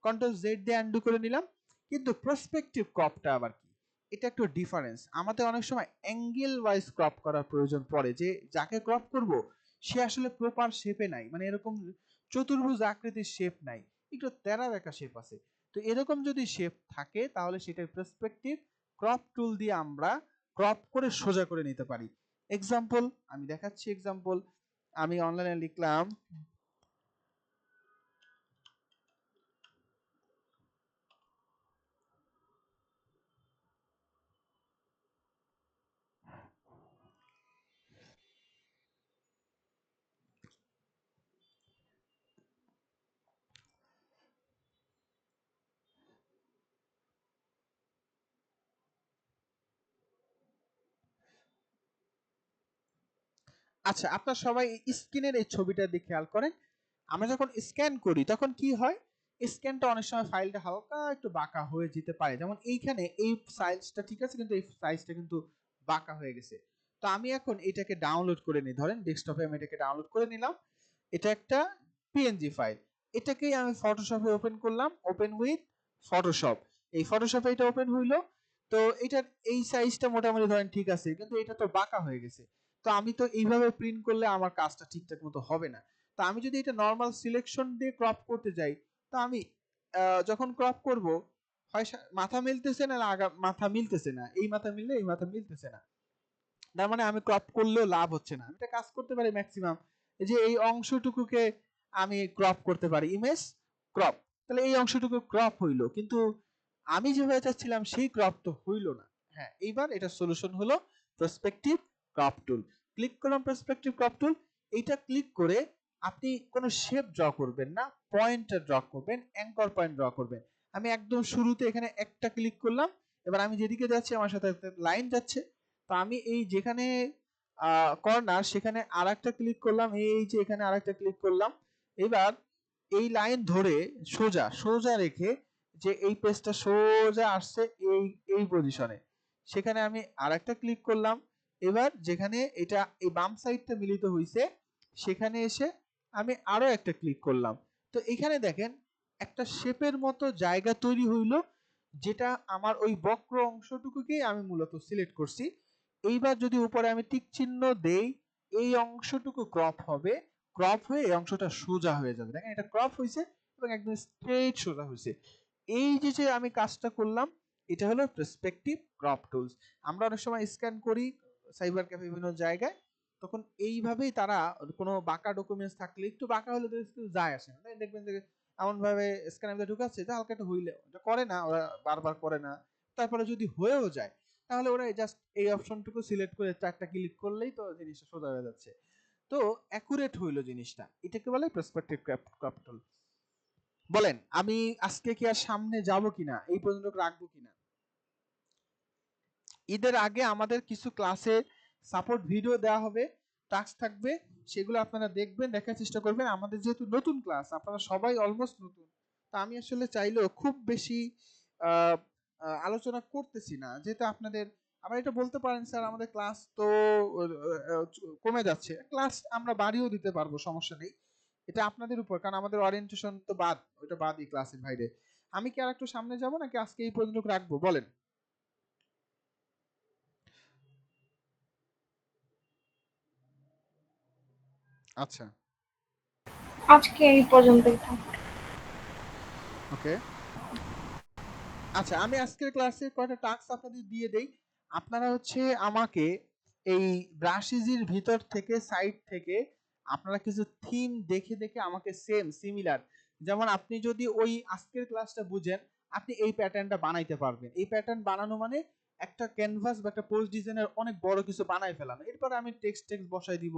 কন্ট্রোল জেড দিয়ে আনডু করে নিলাম। কিন্তু প্রসপেক্টিভ ক্রপটা আবার কি, এটা একটু ডিফারেন্স। আমাদের অনেক সময় অ্যাঙ্গেল ওয়াইজ ক্রপ করার প্রয়োজন পড়ে, যে যাকে ক্রপ করব সে আসলে প্রপার শেপে নাই, মানে এরকম চতুর্ভুজ আকৃতির শেপ নাই, একটু তেরা বেঁকা শেপ আছে। তো এরকম যদি শেপ থাকে তাহলে সেটার পার্সপেক্টিভ ক্রপ টুল দিয়ে আমরা ক্রপ করে সোজা করে নিতে পারি। এক্সাম্পল আমি দেখাচ্ছি। এক্সাম্পল আমি অনলাইনে লিখলাম আচ্ছা, আপনার সবাই স্ক্রিনের এই ছবিটা দিয়ে খেয়াল করেন। আমরা যখন স্ক্যান করি তখন কি হয়, স্ক্যানটা অনেক সময় ফাইলটা হালকা একটু বাঁকা হয়ে যেতে পারে। যেমন এইখানে এই সাইজটা ঠিক আছে, কিন্তু এই সাইজটা কিন্তু বাঁকা হয়ে গেছে। তো আমি এখন এটাকে ডাউনলোড করে নিই। ধরেন ডেস্কটপে আমি এটাকে ডাউনলোড করে নিলাম। এটা একটা পিএনজি ফাইল। এটাকেই আমি ফটোশপে ওপেন করলাম, ওপেন উইথ ফটোশপ। এই ফটোশপে এটা ওপেন হইলো। তো এটার এই সাইজটা মোটামুটি ধরেন ঠিক আছে, কিন্তু এটা তো বাঁকা হয়ে গেছে। তো আমি তো এইভাবে প্রিন্ট করলে আমার কাজটা ঠিকঠাক মতো হবে না। তো আমি যদি এটা নর্মাল সিলেকশন দিয়ে ক্রপ করতে যাই, তো আমি যখন ক্রপ করব হয় মাথা মিলতেছে না, মাথা মিলতেছে না, এই মাথা মিললে এই মাথা মিলতেছে না, তার মানে আমি ক্রপ করলেও লাভ হচ্ছে না। আমি একটা কাজ করতে পারি ম্যাক্সিমাম, যে এই অংশটুকুকে আমি ক্রপ করতে পারি, ইমেজ ক্রপ, তাহলে এই অংশটুকু ক্রপ হইলো, কিন্তু আমি যেভাবে চাচ্ছিলাম সেই ক্রপ তো হইলো না। হ্যাঁ, এইবার এটা সলিউশন হলো পার্সপেক্টিভ ক্রপ টুল। ক্লিক করলাম পার্সপেক্টিভ ক্রপ টুল, এইটা ক্লিক করে আপনি কোনো শেপ ড্র করবেন না, পয়েন্টটা ড্র করবেন, অ্যাঙ্কর পয়েন্ট ড্র করবেন। আমি একদম শুরুতে এখানে একটা ক্লিক করলাম, এবার আমি যেদিকে যাচ্ছি আমার সাথে একটা লাইন যাচ্ছে, তো আমি এই যেখানে কর্নার সেখানে আরেকটা ক্লিক করলাম, এই যে এখানে আরেকটা ক্লিক করলাম। এবার এই লাইন ধরে সোজা সোজা রেখে যে এই পেজটা সোজা আসছে এই এই পজিশনে, সেখানে আমি আরেকটা ক্লিক করলাম। এবার যেখানে এটা এই বাম সাইডটা মিলিত হইছে সেখানে এসে আমি আরো একটা ক্লিক করলাম। তো এখানে দেখেন একটা শেপের মতো জায়গা তৈরি হইলো, যেটা আমার ওই বক্র অংশটুকুকেই আমি মূলত সিলেক্ট করছি। এইবার যদি উপরে আমি টিক চিহ্ন দেই, এই অংশটুকু ক্রপ হবে, ক্রপ হয়ে এই অংশটা সোজা হয়ে যাবে। দেখেন এটা ক্রপ হয়েছে এবং একদম স্ট্রেট সোজা হয়েছে। এই যে আমি কাজটা করলাম, এটা হলো পার্সপেক্টিভ ক্রপ টুলস। আমরা অনেক সময় স্ক্যান করি সাইবার ক্যাফে বিভিন্ন জায়গায়, তখন এইভাবেই তারা কোনো বাঁকা ডকুমেন্টস থাকলে, একটু বাঁকা হলে তো একটু যায় আসে না, দেখবেন যে এমন ভাবে স্ক্যানের মধ্যে ঢুকাচ্ছে এটা হালকা একটু হইলে, এটা করে না ওরা, বারবার করে না। তারপরে যদি হয়েও যায় তাহলে ওরা জাস্ট এই অপশনটুকু সিলেক্ট করে চারটা ক্লিক করলেই তো জিনিসটা সোজা হয়ে যাচ্ছে। তো অ্যাকুরেট হইলো জিনিসটা, এটাকে বলে পার্সপেক্টিভ ক্রপ টুল। বলেন আমি আজকে কি আর সামনে যাব কিনা, এই পর্যন্ত রাখবো কিনা? ঈদের আগে আমাদের কিছু ক্লাসে সাপোর্ট ভিডিও দেওয়া হবে, টাস্ক থাকবে, সেগুলো আপনারা দেখবেন, দেখার চেষ্টা করবেন। আমাদের যেহেতু নতুন ক্লাস, আপনারা সবাই অলমোস্ট নতুন, তা আমি আসলে চাইলেও খুব বেশি আলোচনা করতেছি না, যেহেতু আপনাদের আবার এটা বলতে পারেন স্যার আমাদের ক্লাস তো কমে যাচ্ছে, ক্লাস আমরা বাড়িয়েও দিতে পারবো, সমস্যা নেই, এটা আপনাদের উপর, কারণ আমাদের ওরিয়েন্টেশন তো বাদ, ওটা বাদই ক্লাসের বাইরে। আমি কি আর একটু সামনে যাব নাকি আজকে এই পর্যন্ত রাখবো বলেন? আচ্ছা, আজকে এই পর্যন্তই থাক। ওকে। আচ্ছা, আমি আজকের ক্লাসে কয়টা টাস্ক আপনাদের দিয়ে দেই। আপনারা হচ্ছে আমাকে এই ব্রাশ ইজির ভিতর থেকে সাইড থেকে আপনারা কিছু থিম দেখে দেখে আমাকে সেম সিমিলার, যেমন আপনি যদি ওই আজকের ক্লাসটা বুঝেন, আপনি এই প্যাটার্নটা বানাইতে পারবেন। এই প্যাটার্ন বানানো মানে একটা ক্যানভাস বা একটা পোস্ট ডিজাইনের অনেক বড় কিছু বানাই ফেলানো। এরপর আমি টেক্সট বসাই দিব।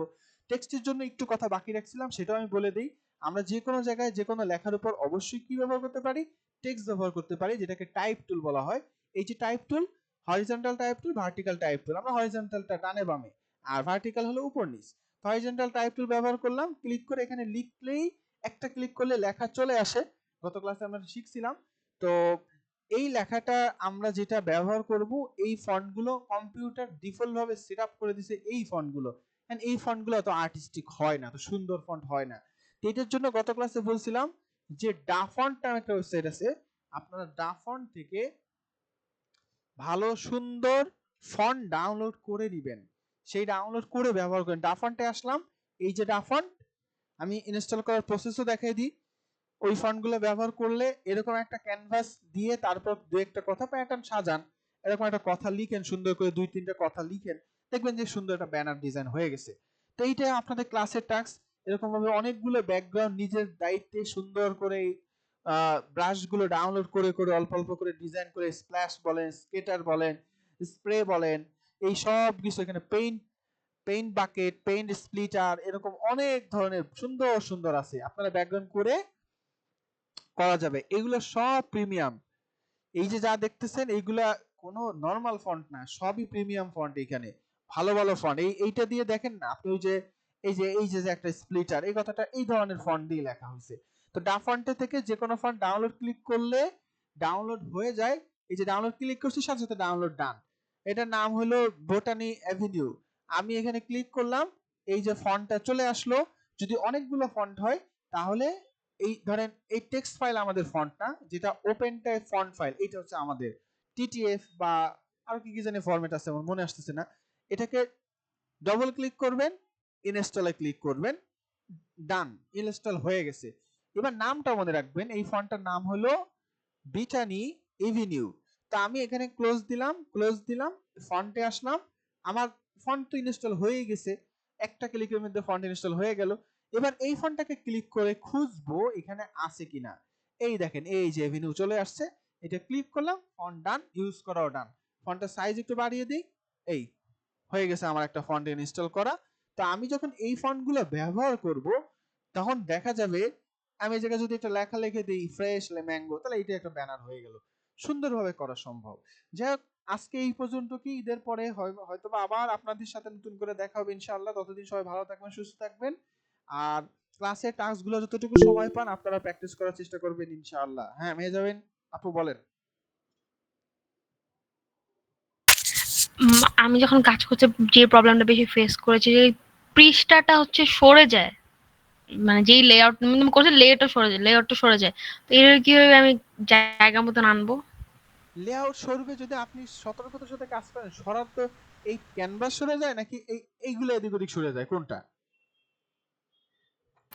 টেক্সটের জন্য একটু কথা বাকি রাখছিলাম, সেটাও আমি বলে দিই। আমরা যে কোনো জায়গায় যে কোনো লেখার উপর অবশ্যই কি ব্যবহার করতে পারি, টেক্সট ব্যবহার করতে পারি, যেটাকে টাইপ টুল বলা হয়। এই যে টাইপ টুল, হরিজন্টাল টাইপ টুল, ভার্টিক্যাল টাইপ টুল, আমরা হরিজন্টালটা ডানে বামে আর ভার্টিক্যাল হলো উপর নিচ। হরিজন্টাল টাইপ টুল ব্যবহার করলাম, ক্লিক করে এখানে লিখলেই একটা ক্লিক করলে লেখা চলে আসে, গত ক্লাসে আমরা শিখছিলাম। তো এই লেখাটা আমরা যেটা ব্যবহার করব, এই ফন্টগুলো কম্পিউটার ডিফল্ট ভাবে সেট আপ করে দিছে, এই ফন্টগুলো, এন্ড এই ফন্টগুলো এত আর্টিস্টিক হয় না, তো সুন্দর ফন্ট হয় না। তো এটার জন্য গত ক্লাসে বলছিলাম যে ডাফন্ট নামে একটা ওয়েবসাইট আছে, আপনারা ডাফন্ট থেকে ভালো সুন্দর ফন্ট ডাউনলোড করে নেবেন, সেই ডাউনলোড করে ব্যবহার করেন। ডাফন্টে আসলাম, এই যে ডাফন্ট, আমি ইনস্টল করার প্রসেসও দেখাই দিই। ওই ফন্টগুলো ব্যবহার করলে এরকম একটা ক্যানভাস দিয়ে তারপর দু একটা কথা প্যাটার্ন সাজান, এরকম একটা কথা লিখেন, সুন্দর করে দুই তিনটা কথা লিখেন, দেখবেন যে সুন্দর একটা ব্যানার ডিজাইন হয়ে গেছে। তো এইটা আপনাদের ক্লাসের টাস্ক। এরকম ভাবে অনেকগুলো ব্যাকগ্রাউন্ড নিজের দায়িত্বে সুন্দর করে ব্রাশগুলো ডাউনলোড করে করে অল্প অল্প করে ডিজাইন করে, স্প্ল্যাশ বলেন, স্কেটার বলেন, স্প্রে বলেন, এই সব কিছু এখানে paint, paint bucket, paint splitter, এরকম অনেক ধরনের সুন্দর সুন্দর আছে, আপনারা ব্যাকগ্রাউন্ড করে করা যাবে। এগুলো সব প্রিমিয়াম, এই যে যা দেখতেছেন এইগুলা কোনো নরমাল ফন্ট না, সবই প্রিমিয়াম ফন্ট। এখানে ভালো ভালো ফন্ট, এইটা দিয়ে দেখেন না আপনি, ওই যে এই যে একটা স্প্লিটার, এই কথাটা এই ধরনের ফন্ট দিয়ে লেখা হয়েছে। তো ডাফন্টে থেকে যে কোনো ফন্ট ডাউনলোড ক্লিক করলে ডাউনলোড হয়ে যায়। এই যে ডাউনলোড ক্লিক করছি, সাথে সাথে ডাউনলোড ডান। এটার নাম হলো বোটানি অ্যাভিনিউ। আমি এখানে ক্লিক করলাম, এই যে ফন্টটা চলে আসলো। যদি অনেকগুলো ফন্ট হয় তাহলে এই ধরেন এই টেক্সট ফাইল আমাদের ফন্ট না, যেটা ওপেন টাইপ ফন্ট ফাইল, এটা হচ্ছে আমাদের টিটিএফ বা আর কি কি জানি ফরম্যাট আছে, আমার মনে আসতেছে না। এটাকে ডবল ক্লিক করবেন, ইনস্টলে ক্লিক করবেন, ডান, ইনস্টল হয়ে গেছে। এবার নামটা মনে রাখবেন, এই ফন্টটার নাম হলো বিটানি এভিনিউ। তো আমি এখানে ক্লোজ দিলাম, ফন্টে আসলাম, আমার ফন্ট তো ইনস্টল হয়ে গেছে, একটা ক্লিকের মধ্যে ফন্ট ইনস্টল হয়ে গেল। এবার এই ফন্টটাকে ক্লিক করে খুঁজবো এখানে আছে কিনা। এই দেখেন এই যে এভিনিউ চলে আসছে, এটা ক্লিক করলাম, ফন্ট ডান, ইউজ করাও ডান। ফন্টের সাইজ একটু বাড়িয়ে দিই, এই হয়ে গেছে আমার একটা ফন্ট ইনস্টল করা। তো আমি যখন এই ফন্টগুলো ব্যবহার করব তখন দেখা যাবে আমি এই জায়গায় যদি একটা লেখা লিখে দিই ফ্রেশ ম্যাঙ্গো, তাহলে এটা একটা ব্যানার হয়ে গেল, সুন্দরভাবে করা সম্ভব। যাই হোক, আজকে এই পর্যন্ত, কি ঈদের পরে হয়তোবা আবার আপনাদের সাথে নতুন করে দেখা হবে ইনশাআল্লাহ। ততদিন সবাই ভালো থাকবেন, সুস্থ থাকবেন। আর ক্লাসের টাস্কগুলো যতটুকু সময় পান আপনারা প্র্যাকটিস করার চেষ্টা করবেন ইনশাআল্লাহ। হ্যাঁ মেয়ে যাবেন, আপু বলেন। আমি যখন কাজ করতে যে প্রবলেমটা বেশি ফেস করেছি, যে পৃষ্ঠাটা হচ্ছে সরে যায়, মানে যেই লেআউট করছে লেআউটটা সরে যায়। তো এর কিভাবে আমি জায়গা মতন আনবো? লেআউট সরবে যদি আপনি সতর্কতার সাথে কাজ করেন। সরার তো এই ক্যানভাস সরে যায় নাকি এইগুলো এদিক ওদিক সরে যায়, কোনটা?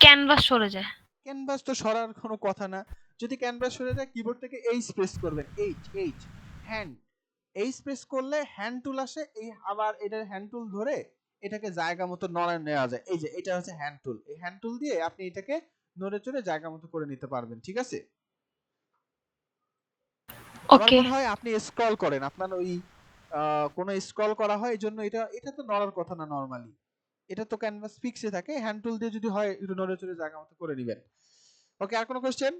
ক্যানভাস সরে যায়। ক্যানভাস তো সরার কোনো কথা না। যদি ক্যানভাস সরে যায় কিবোর্ড থেকে এইচ প্রেস করবেন, H H, hand, H press করলে হ্যান্ড টুল আসে, এই আবার এটার হ্যান্ড টুল ধরে এটাকে জায়গা মতো নড়ে নেওয়া যায়। এই যে এটা হচ্ছে হ্যান্ড টুল, এই হ্যান্ড টুল দিয়ে আপনি এটাকে নড়ে চড়ে জায়গা মতো করে নিতে পারবেন, ঠিক আছে? আবার ওকে। মনে হয় আপনি স্ক্রল করেন, আপনার ওই কোনো স্ক্রল করা হয়, এই জন্য এটা এটা তো নড়ার কথা না নরমালি, এটা তো ক্যানভাস ফিক্সে থাকে, হ্যান্ড টুল দিয়ে যদি হয় একটু নড়ে চড়ে জায়গা মতো করে নেবেন। ওকে, আর কোনো কোশ্চেন?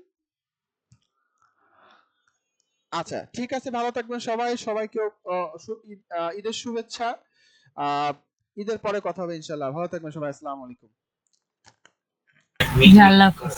আচ্ছা ঠিক আছে, ভালো থাকবেন সবাই, সবাইকে ঈদের শুভেচ্ছা। আহ, ঈদের পরে কথা হবে ইনশাল্লাহ, ভালো থাকবেন সবাই, আসসালামু আলাইকুম। আল্লাহ হাফেজ।